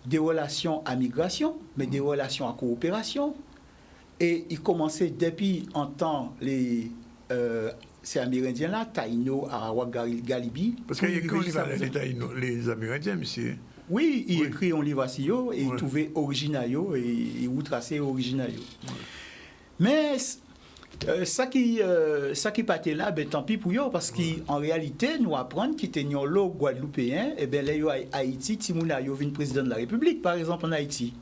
Des relations à migration, mais des relations à coopération. Et il commençait depuis en temps ces Amérindiens-là, Taïno, Arawak, Galibi. Parce qu'il y a écrit les Amérindiens, monsieur. Oui, il écrit un livre à Sio et il trouvait originario et il tracé originario. Mais ça qui partait là, ben tant pis pour eux, parce qu'en réalité, nous apprenons qu'ils étaient l'eau guadeloupéen, et bien là, Haïti, Timouna, il vient président de la République, par exemple, en Haïti.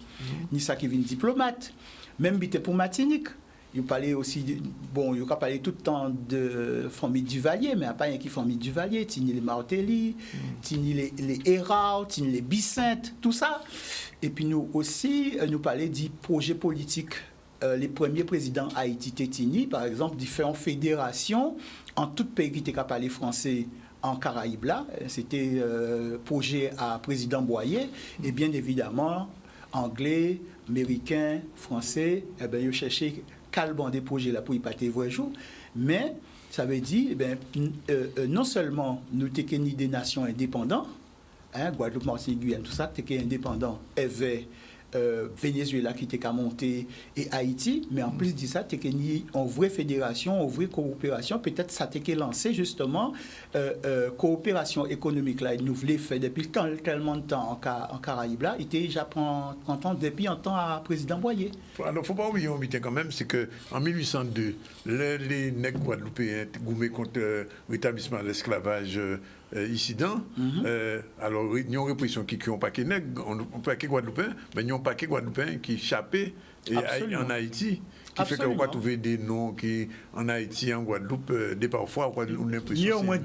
Ni ça qui vient diplomate. Même bité pour Martinique. Il parlait aussi, il a parlé tout le temps de famille Duvalier, mais il n'y a pas rien qui famille Duvalier, Tini les Martelly, Tini les Hérard, Tini les Bicente, tout ça. Et puis nous aussi, nous parlait du projet politique. Les premiers présidents Haïti-Tétini, par exemple, différentes fédérations, en tout pays qui était capable de parler français en Caraïbes là, c'était projet à président Boyer, et bien évidemment, anglais, américain, français, eh bien, ils cherchaient calmement des projets là pour y passer vrai jour, mais ça veut dire, eh bien, non seulement nous sommes des nations indépendantes, hein, Guadeloupe, Martinique, Guyane, tout ça, qui est indépendant, Venezuela qui était qu'à monter et Haïti, mais en plus de ça, tu es en vraie fédération, en vraie coopération. Peut-être ça t'est lancé justement coopération économique là. Nous voulons faire depuis tellement de temps en Caraïbes là. Il était déjà prend temps depuis un temps à président Boyer. Alors, il ne faut pas oublier quand même, c'est qu'en 1802, les nègres guadeloupéens gourmaient contre l'établissement de l'esclavage incident. Alors, il y a une répression qui n'ont pas que nègres, on pas que guadeloupéens, mais il y a un paquet guadeloupéens qui échappaient en Haïti. Qui fait qu'on va trouver des noms qui, en Haïti, en Guadeloupe, des parfois, on a l'impression. Il y a au moins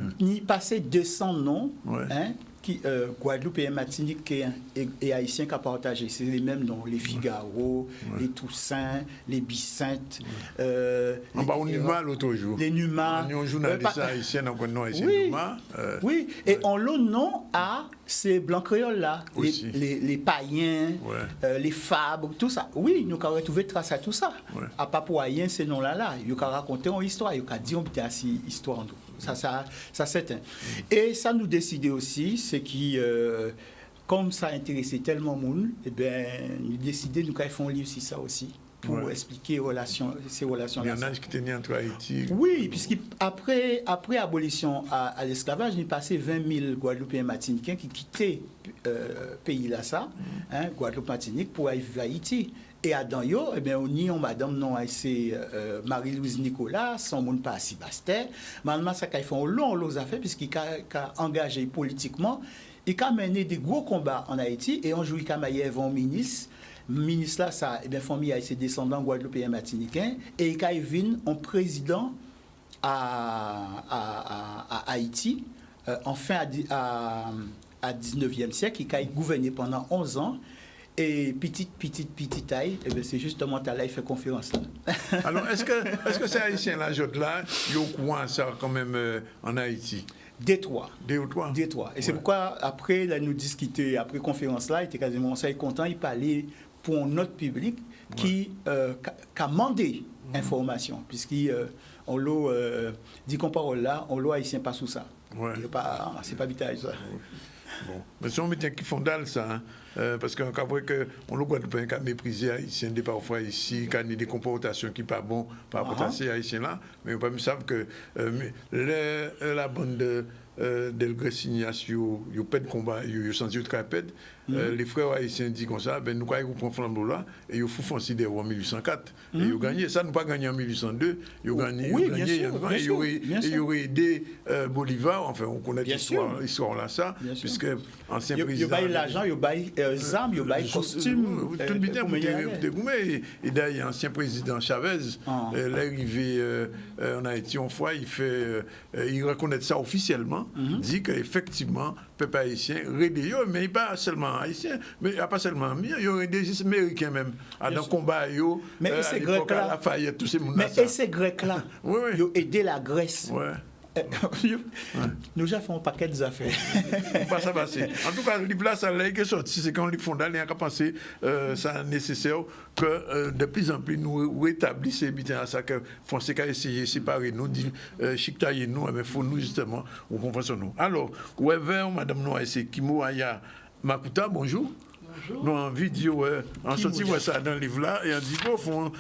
passé 200 noms, hein, qui, Guadeloupéens, Martinique et Haïtiens qui ont partagé. C'est les mêmes noms, les Figaro, les Toussaint, les Bicente. On va au Numa l'autre jour. Les Numa. On a un journaliste haïtien, on connaît haïtien Numa. Oui, et on l'autre nom à ces blancs créoles là, les païens, les fabres, tout ça. Oui, nous avons retrouvé trace à tout ça. À Papouaïen, ces noms-là, ils ont raconté une histoire, ils ont dit on peut assez histoire. Ça c'est certain. Et ça nous décidait aussi, c'est que comme ça intéressait tellement de monde, eh bien, nous décidons nous faire un livre sur ça aussi. pour expliquer ces relations-là. Il y en a qui étaient nés entre Haïti. Oui, puisqu'après abolition à l'esclavage, il est passé 20 000 Guadeloupéens et Martiniquais qui quittaient pays là, Guadeloupe, Martinique, pour aller vivre à Haïti. Et à Danyo, eh bien, on y a madame non, c'est Marie-Louise Nicolas, son monde pas si bastet. Maintenant, ça qu'ils font long affaires puisqu'il a engagé politiquement, il a mené des gros combats en Haïti et un jour il a maillé un ministre. Ministre là, ça, eh bien, famille a ses descendants guadeloupéens martiniquais et il a vu un président à Haïti, enfin à 19e siècle, qui a gouverné pendant 11 ans. Et petite taille, eh c'est justement là il fait conférence là. Alors, est-ce que ces Haïtiens-là, là, ils ont courant ça quand même en Haïti? Détroit. Détroit. Et c'est pourquoi, après, là, nous discuter, après conférence là, il était quasiment ça, il est content, il parlait pour notre public qui a demandé information, puisqu'on l'a dit qu'on parle là, on l'a haïtien pas sous ça. Ouais. C'est pas vital ça. Bon. Mais si on met qui fondale ça, parce qu'on voit qu'on le Guadeloupéen qui a méprisé les Haïtiens parfois ici, qui a des comportations qui ne sont pas bonnes par rapport à ces Haïtiens-là, mais on peut savoir que la bande d'Elgrès Signas, ils ont pas de combat, ils ont senti très pète. Les frères haïtiens disent comme ça, ben nous quand ils prennent flambeau là, et ils font considérer en 1804, et ils ont gagné. Ça, nous pas gagné en 1802, ils ont gagné. Oui, bien sûr. Ils auraient aidé Bolivar, enfin on connaît l'histoire là, ça, puisque ancien président. Il y a l'argent, il y a les armes, il y a les costumes. Tout le bien pour te goumer. Et d'ailleurs, ancien président Chavez, l'arrivée en Haïti, une fois, il reconnaît ça officiellement, dit qu'effectivement, le peuple haïtien, mais pas seulement haïtien, mais pas seulement il y aurait des Américains même, dans le combat, mais à l'époque, à Lafayette, tous ces gens-là. Mais ces Grecs-là, ils ont aidé la Grèce. Nous avons fait un paquet d'affaires. Pas ça passer. En tout cas, le livre là, ça l'a été sorti. C'est quand le livre fondal, il y a qu'à penser ça nécessaire que de plus en plus nous rétablissions à ça, que Fonseca a essayé de séparer nous, chiquetailler nous, mais il faut nous justement, on comprend nous. Alors, Madame Noa, c'est Kimo Aya Makuta, bonjour. Nous avons envie de dire, on sortit ça dans le livre là, et on dit, bon, faut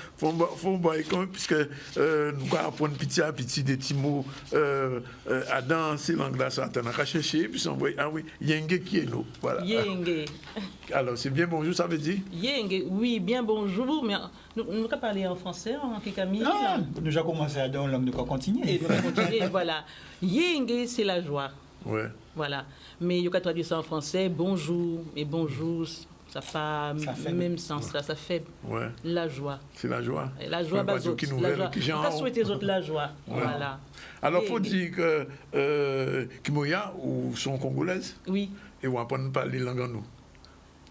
puisque nous allons apprendre petit à petit des petits mots dans ces langues-là, ça on a cherché, puis on voit, ah oui, Yenge qui est nous. Voilà. Yenge. Alors, c'est bien bonjour, ça veut dire? Yenge, oui, bien bonjour, mais nous allons parler en français, en Kikami. Nous avons commencé à dans langue, nous allons continuer. Voilà. Yenge, c'est la joie. Ouais. Voilà. Mais il y a qu'à traduire ça en français, bonjour, et bonjour, ça fait le même sens, là, ça fait la joie. C'est la joie. Et la joie, bah, on va souhaiter aux autres la joie. Voilà. Alors, il faut dire que Kimoya, ou sont congolaises? Oui. Et on va apprendre à parler langue en nous.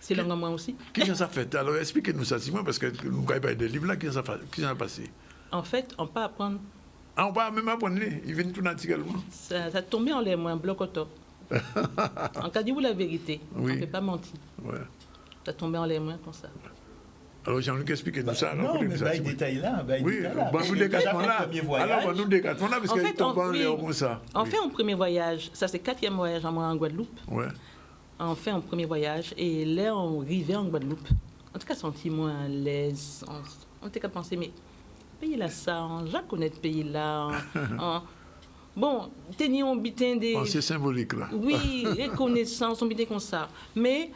C'est langue en moi aussi. Qu'est-ce que ça fait? Alors, expliquez-nous ça, Simon, parce que nous avons parlé des livres là, qu'est-ce qui s'est passé? En fait, on peut apprendre. Ah, on peut même apprendre, ils viennent tout naturellement. Ça tombe en l'air, moi, un bloc au top. En cas dit vous la vérité, on ne peut pas mentir. Ouais. Ça tombait en les mains comme ça. Alors Jean-Luc, expliquez-nous ça. Non, mais il détaille là. Oui, nous décatons là. Alors, nous décatons là, parce que tombe en l'air comme ça. On fait un premier voyage, ça c'est 4e voyage en Guadeloupe. Ouais. On fait un premier voyage, et là, on arrivait en Guadeloupe. En tout cas, senti moins à l'aise. On était qu'à penser, mais pays là, ça, je connais le pays là. Bon, on bitin des... C'est symbolique, là. Oui, les connaissances, on bitin comme ça. Mais,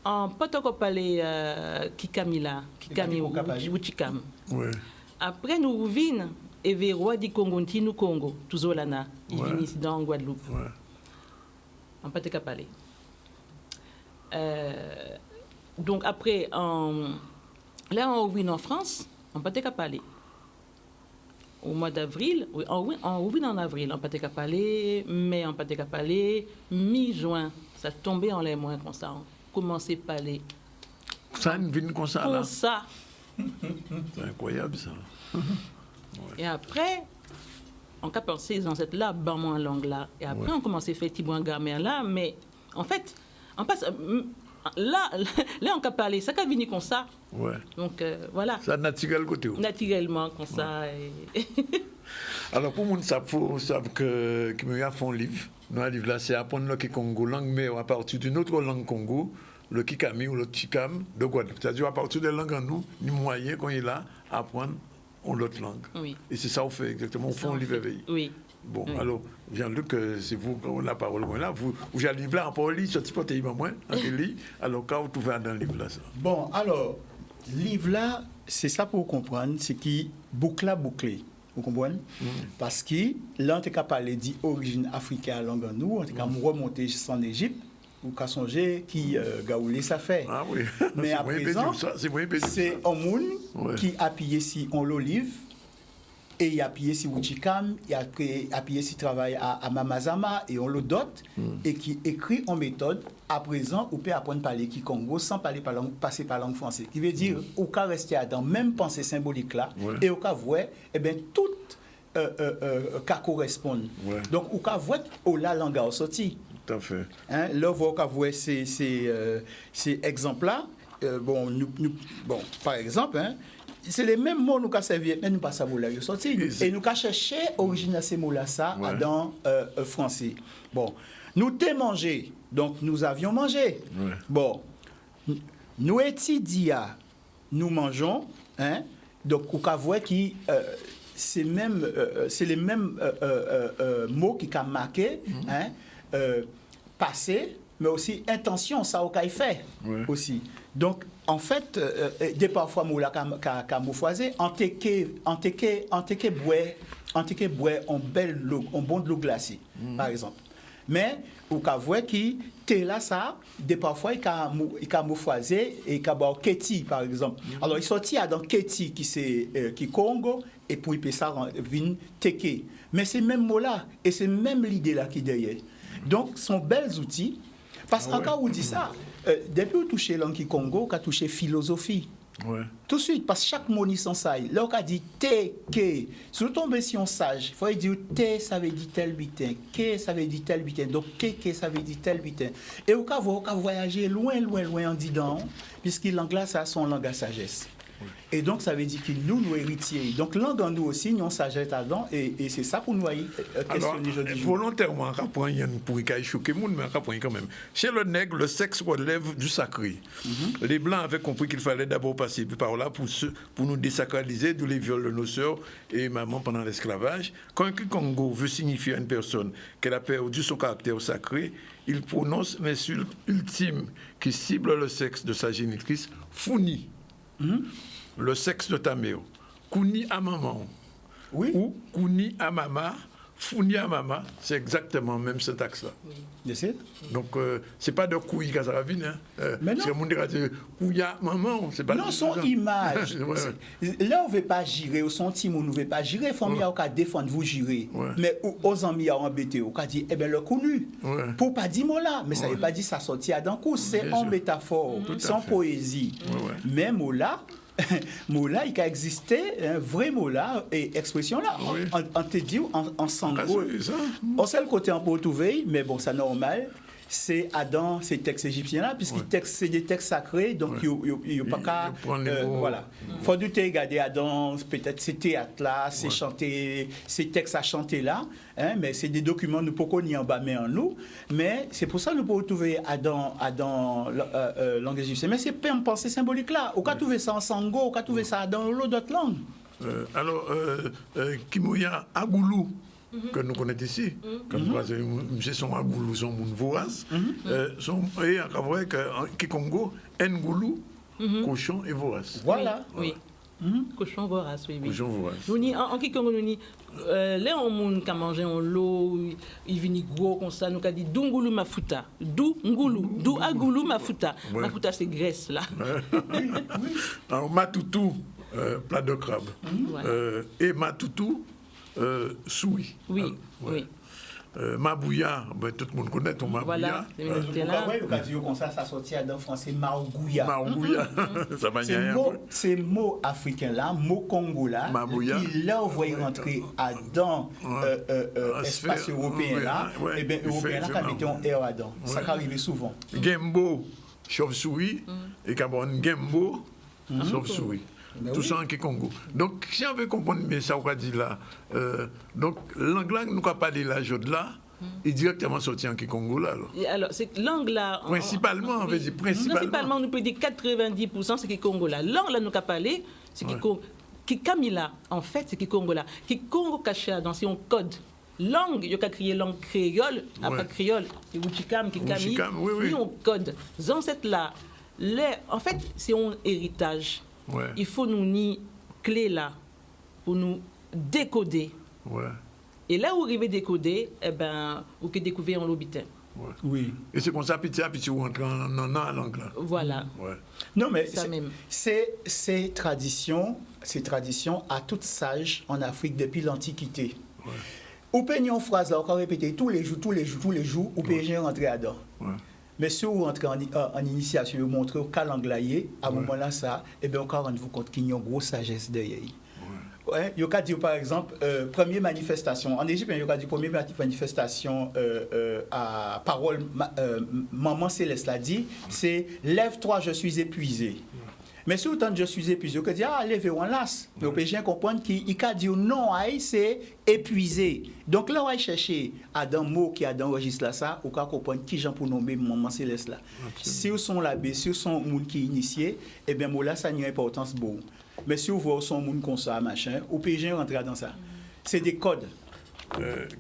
en pas encore parler Kikami là, Kikami ou Chikam. Ouais. Après, nous revenons, et vers roi du Congo, nous Congo, toujours là, il vient ici dans Guadeloupe. Ouais. On pas encore parler. Donc, après, là, on revient en France, on pas encore parler. Au mois d'avril, oui, on revient en avril, on pas encore parler, mai, on pas encore parler, mi-juin, ça tombait en les mois comme ça. Commencer à parler. Ça vient comme ça, là? Comme ça. C'est incroyable, ça. Et après, on a pensé dans cette là, ban moi en langue là. Et après, on commence à faire petit bon grammaire là. Mais en fait, on passe. Là, on a parlé, ça a venu comme ça. Ouais. Donc, voilà. Ça naturel côté où? Naturellement, comme ça. Et... Alors, pour les gens savent que me font un livre. Nous, un livre là, c'est apprendre le Congo langue, mais à partir d'une autre langue Congo, le Kikami ou le Chikam de Guadeloupe. C'est-à-dire à partir des langues en nous, ni moyen qu'on est là à apprendre l'autre langue. Oui. Et c'est ça qu'on fait exactement, au fond, livre éveillé. Oui. Bon, Oui. alors, Jean-Luc, c'est vous qui avez la parole. Là, vous avez le livre là, en parole, ce petit peu, moins, alors, quand vous trouvez dans le livre là, ça. Bon, alors, livre là, c'est ça pour comprendre, c'est qui bouclé. Vous comprenez? Parce que là, on est capable de dire origine africaine à langue en nous, on est capable de remonter en Égypte, ou qu'à songer qui gaoulé ça fait. Ah oui. Mais à présent, c'est un monde qui a appuyé si on l'olive, et il a appuyé si Wuchikam, il a appuyé si travail à Mamazama, et on le dote, et qui écrit en méthode. À présent, on peut apprendre à parler Kikongo sans passer par langue française. Qui veut dire, on peut rester dans même pensée symbolique là, et on peut voir, eh bien, tout cas correspond. Donc, on peut voir où la langue a sorti. Tout à fait. Hein, là, on peut voir ces exemples-là. Bon, par exemple, hein, c'est les mêmes mots nous avons servi, mais nous pas savoir là sorti. Et nous avons cherché l'origine de ces mots-là dans français. Bon, nous t'ai mangé, donc nous avions mangé. Bon, nous étudions, nous mangeons, hein, donc vous voyez qui c'est les mêmes mots qui ont marqué, hein, passé, mais aussi intention, ça au fait aussi. Donc, en fait, des parfois, mots-là, qu'a mouffoisé, en teke bois, en bon de l'eau glacée, par exemple. Mais, ou qu'a voit qui, t'es là, ça, des parfois, il a mouffoisé, et qu'a boire Keti, par exemple. Alors, il sortit dans Keti, qui Congo, et puis, il peut ça, vin teke. Mais c'est même mot-là, et c'est même l'idée-là qui est derrière. Donc, ce sont belles outils. Parce qu'encore, on dit ça, depuis qu'on touche l'anglais Congo, on a touché philosophie. Tout de suite, parce que chaque mot n'y sans ça. Là, on a dit té, ké. Si vous tombez sur un sage, il faut dire té, ça veut dire tel bitin, ké, ça veut dire tel bitin, donc ké, ça veut dire tel bitin. Et on a voyagé loin en disant, puisque l'anglais, ça a son langue à sagesse. Et donc, ça veut dire que nous héritiers. Donc, langue en nous aussi, nous, sagesse là-dedans. Et c'est ça pour nous questionner aujourd'hui. Volontairement, pour qu'il choquer le monde, mais quand même. Chez le nègre, le sexe relève du sacré. Les Blancs avaient compris qu'il fallait d'abord passer par là pour nous désacraliser, d'où les viols de nos sœurs et mamans pendant l'esclavage. Quand un Congo veut signifier à une personne qu'elle a perdu son caractère sacré, il prononce l'insulte ultime qui cible le sexe de sa génitrice, Founi. Le sexe de ta mère, Kouni à maman, ou Kouni à maman, Founi à maman, c'est exactement même cet axe-là. Donc, c'est pas de Kouy Kazaravine, hein. Mais non. C'est mon dire Kouya maman, c'est pas. Non, son image. Là, on ne veut pas gérer, au son team, on ne veut pas gérer. Il faut défendre, vous gérer. Mais aux amis à embêter, on dit, eh bien, le connu. Pour pas dire mot-là, mais ça ne veut pas dire ça sortit à d'un coup. C'est en métaphore, sans poésie. Mais mot-là, mot-là, il a existé, un vrai mot-là, et expression-là. On te dit, en sango. On sait le côté en portugais, mais bon, c'est normal. C'est Adam, ces textes égyptiens-là, puisque c'est des textes sacrés, donc il n'y a pas qu'à. Voilà. Il faut du regarder Adam, peut-être ces théâtres-là, ces textes à chanter là, hein, mais c'est des documents, nous ne pouvons pas en bas, mais en nous. Mais c'est pour ça que nous pouvons trouver Adam langue égyptienne. Mais c'est pas une pensée symbolique là. On peut trouver ça en sango, on peut trouver ça dans d'autres langues. Alors, Kimouya Agoulou, que nous connaissons ici, comme quoi c'est son Agoulou, son Mounvoas, et on voit que Kikongo, Ngoulou, cochon et vorace. Voilà. Oui. Cochon vorace, oui. Cochon vorace. Nous, en Kikongo, nous, là, on a mangé en l'eau, il vient gros comme ça, nous a dit Dungoulou Mafuta. Dou Ngoulou, Dou Agoulou Mafuta. Mafuta, c'est graisse, là. Alors, Matoutou, plat de crabe. Et Matoutou, soui. Oui, oui. Mabouya, ben, tout le monde connaît ton Mabouya. Voilà, c'est là. Comme ça sortit dans le français Maougouya. Maougouya, ça va bien. Ces mots africains là, mots Congo là, qui là on voit rentrer dans l'espace européen là, et bien européen là, quand mettons air là-dedans. Ça arrive souvent. Gembo, chauve-souris, et Gabon Gembo, chauve-souris. Tout ça en Kikongo. Donc, si on veut comprendre bien ça, on va dire là, donc, l'anglais, nous avons parlé là, là, Il est directement sorti en Kikongo là. Alors, cette langue-là... Principalement, on veut dire principalement. Nous peut dire 90% c'est Kikongo-là. Langue là, nous avons parlé, c'est Kikamila, en fait, c'est Kikongo-là. Kikongo caché dans son code. Langue, il y a crié langue créole, après créole, Wuchikam, Kikami, oui, on code. Dans cette là, en fait, c'est un héritage. Ouais. Il faut nous ni clé là pour nous décoder. Ouais. Et là où arriver décoder, eh ben, vous pouvez découvrir en l'obitin. Ouais. Oui. Et c'est comme ça, petit à petit, vous rentrez en langue là. Voilà. Ouais. Non, mais ça même. Ces traditions à toute sage en Afrique depuis l'Antiquité. Ouais. Ou peut une phrase là, encore répéter tous les jours, ou peut rentrer dedans. Ouais. Mais si vous rentrez en initiation, vous montrez au cas l'anglaïer, à ce moment-là, ça, et bien, encore rendez-vous compte qu'il y a une grosse sagesse derrière. Ouais, il y a dit par exemple, première manifestation. En Égypte, il y a dit première manifestation à parole, Maman Céleste l'a dit, c'est lève-toi, je suis épuisé. Mais si autant je suis épuisé, on dit lève-toi, lasse. Mais au péché, comprendre qu'il a dit non, c'est épuisé. Donc là, on va chercher à dans mot qui a dans registre là, ça, on va comprendre qui j'en pour nommer Maman Céleste là. Si vous sont l'abbé, si vous sont gens qui initiés, eh bien, là, ça a une importance beaucoup. Mais si vous voyez son monde comme ça, machin, au PG rentrer dans ça. C'est des codes.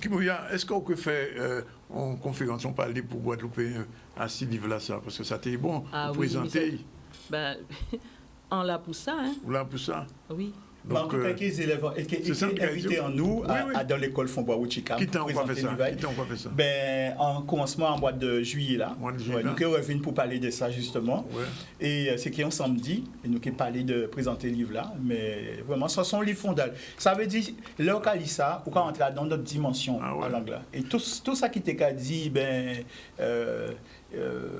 Kimouya, est-ce qu'on peut faire en conférence, on parle pour Guadeloupéens à 6 livres là, ça, parce que ça t'est bon, vous présenter. Ben, on l'a pour ça, hein. On l'a pour ça. Oui. Donc, quelques élèves invités en nous dans l'école Fonbois Wuchikam. Qui t'a fait ça? Ben, en commencement en mois de juillet là. Nous revenons pour parler de ça justement. Ouais. Et c'est qui est un samedi et nous qui parler de présenter le livre là. Mais vraiment, ça sont les fondateurs. Ça veut dire localisa ou quand entrer dans notre dimension en langue là. Et tout ça qui t'est dit, ben.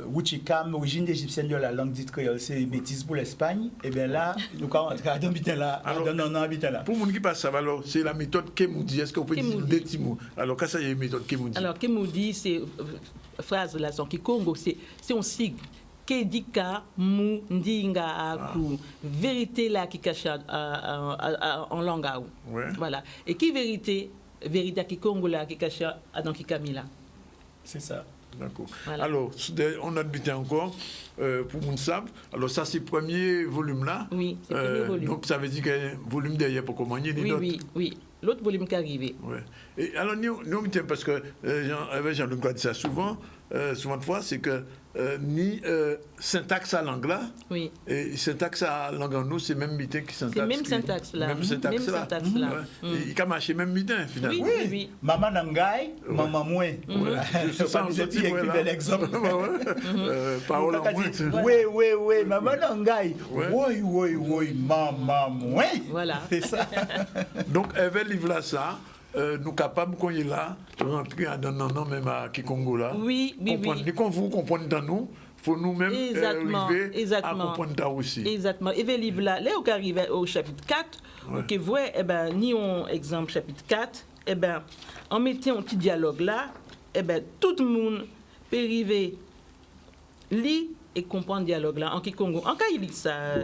Wuchikam, origine égyptienne de la langue dite créole, c'est bêtise pour l'Espagne. Et bien là, nous quand on habite là, pour les gens qui passent ça, alors c'est la méthode Kemoudi. Est-ce qu'on peut dire des petits mots? Alors qu'est-ce que c'est la méthode Kemoudi? Alors Kemoudi, c'est phrase là, son Kikongo, c'est un sigle. Kedika mu ndinga aku. Vérité là qui cache en langue à voilà. Et qui vérité à Kikongo là qui cache dans Kikamila. C'est ça. D'accord. Voilà. Alors, on a habité encore pour Mounsab. Alors, ça, c'est le premier volume là. Oui, c'est le premier volume. Donc, ça veut dire qu'il y a un volume derrière pour commander les notes. Oui. L'autre volume qui est arrivé. Ouais. Et alors, nous, parce que Jean-Luc a dit ça souvent de fois, c'est que ni syntaxe à langue là, et syntaxe à langue en nous, c'est même mitin qui syntaxe. C'est même syntaxe là. Même syntaxe là. Il a marché même mitin finalement. Oui. Maman Nangai, maman Moué. C'est ça, on dit bel exemple. Parole en moins. Oui, maman Nangai. Oui, maman Moué. Voilà. C'est ça. Donc, elle livre là ça. Nous capables qu'on est là, rentrer dans non même à Kikongo là. Oui. Quand vous comprenez dans nous, faut nous-mêmes arriver à comprendre ça aussi. Exactement. Et le livre là, là où on arrive au chapitre 4, ok, vous voyez, ni on exemple chapitre 4, en mettant un petit dialogue là, tout le monde peut arriver lire et comprendre le dialogue là en Kikongo. En cas il lit ça,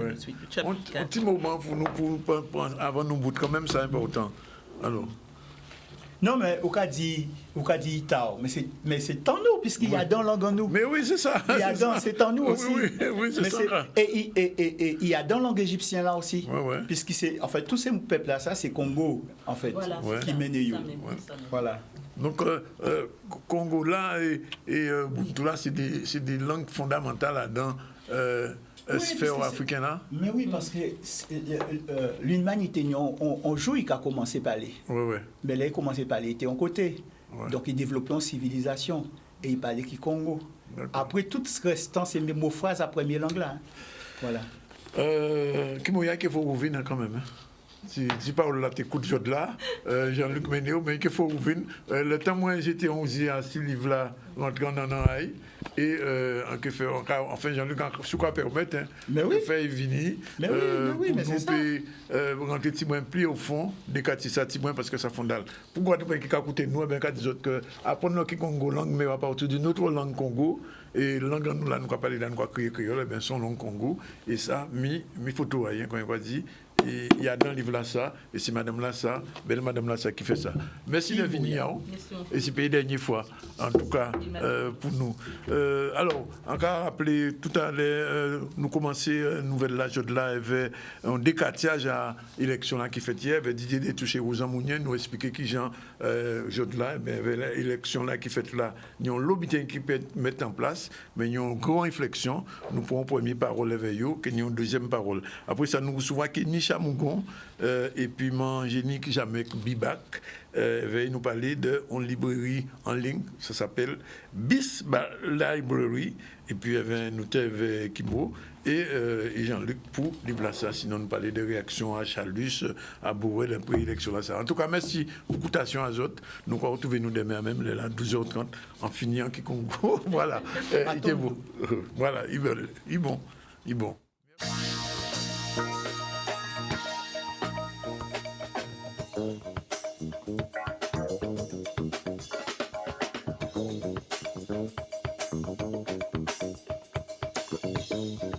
chapitre 4. Un petit moment pour nous avant nous bout quand même c'est important. Alors. Non, mais au cas dit Tao, mais c'est en nous, puisqu'il y a dans langue en nous. Mais oui, c'est ça. Il y a dans, c'est en nous aussi. Oui, c'est ça. Et il y a dans langue égyptienne là aussi. Ouais. Puisque c'est, en fait, tous ces peuples là, ça, c'est Congo, en fait, qui mène yo. Voilà. Donc, Congo là et Buntu là, c'est des langues fondamentales là-dedans. Sphère africaine là. Mais oui, parce que l'humanité, on joue, il a commencé par aller. Oui. Mais là, il a commencé par aller, il était en côté. Donc, il développait une civilisation. Et il parlait qui Congo. Après, tout ce restant, c'est mes mots phrases à première langue là. Voilà. Kimouya, qu'il faut ouvrir quand même. Si Paul là t'écoutes là, Jean-Luc Ménéo, mais qu'il faut ouvrir. Le temps où j'étais 11 à ce livre là, rentrant dans l'Aïe, et enfin Jean-Luc, ce qu'on permettre, fait venir, mais c'est ça. Rentrer petit moins pli au fond, décater ça petit moins parce que ça fondale. Pourquoi tu peux écouter nous, ben des autres que apprendre le Congo langue, mais à partir d'une autre langue Congo. Et langue nous là nous parler là nous créer créole ben son langue Congo et ça mi photo rien quand il va dire Et il y a dans le livre là ça, et c'est Madame Lassa, belle Madame Lassa qui fait ça. Merci de venir. Et c'est la dernière fois, en tout cas, pour nous. Alors, encore rappeler, tout à l'heure, nous commençons une nouvelle là, je là, avec un décartiage à l'élection là qui fait hier, avec Didier Détouché, Rosan Mounien, nous expliquer qui Jean, je là, avec l'élection là qui fait là, il y a un lobby qui peut mettre en place, mais il y a une grande réflexion. Nous prenons première parole avec eux, qu'il y a une deuxième parole. Après ça, nous recevons Nisha Mougon et puis Mangénique Jamek Bibac va nous parler d'une librairie en ligne, ça s'appelle Bis Library, et puis nous avons Kibo et Jean-Luc pour Liblassa, sinon nous parler de réactions à Chalus, à Bourrel, un peu élection là. En tout cas, merci beaucoup d'attention à autres. Nous allons retrouver nous demain même, là, 12h30, en finissant qui Congo. Voilà, il est bon. Voilà, il est bon. Il est bon. Merci.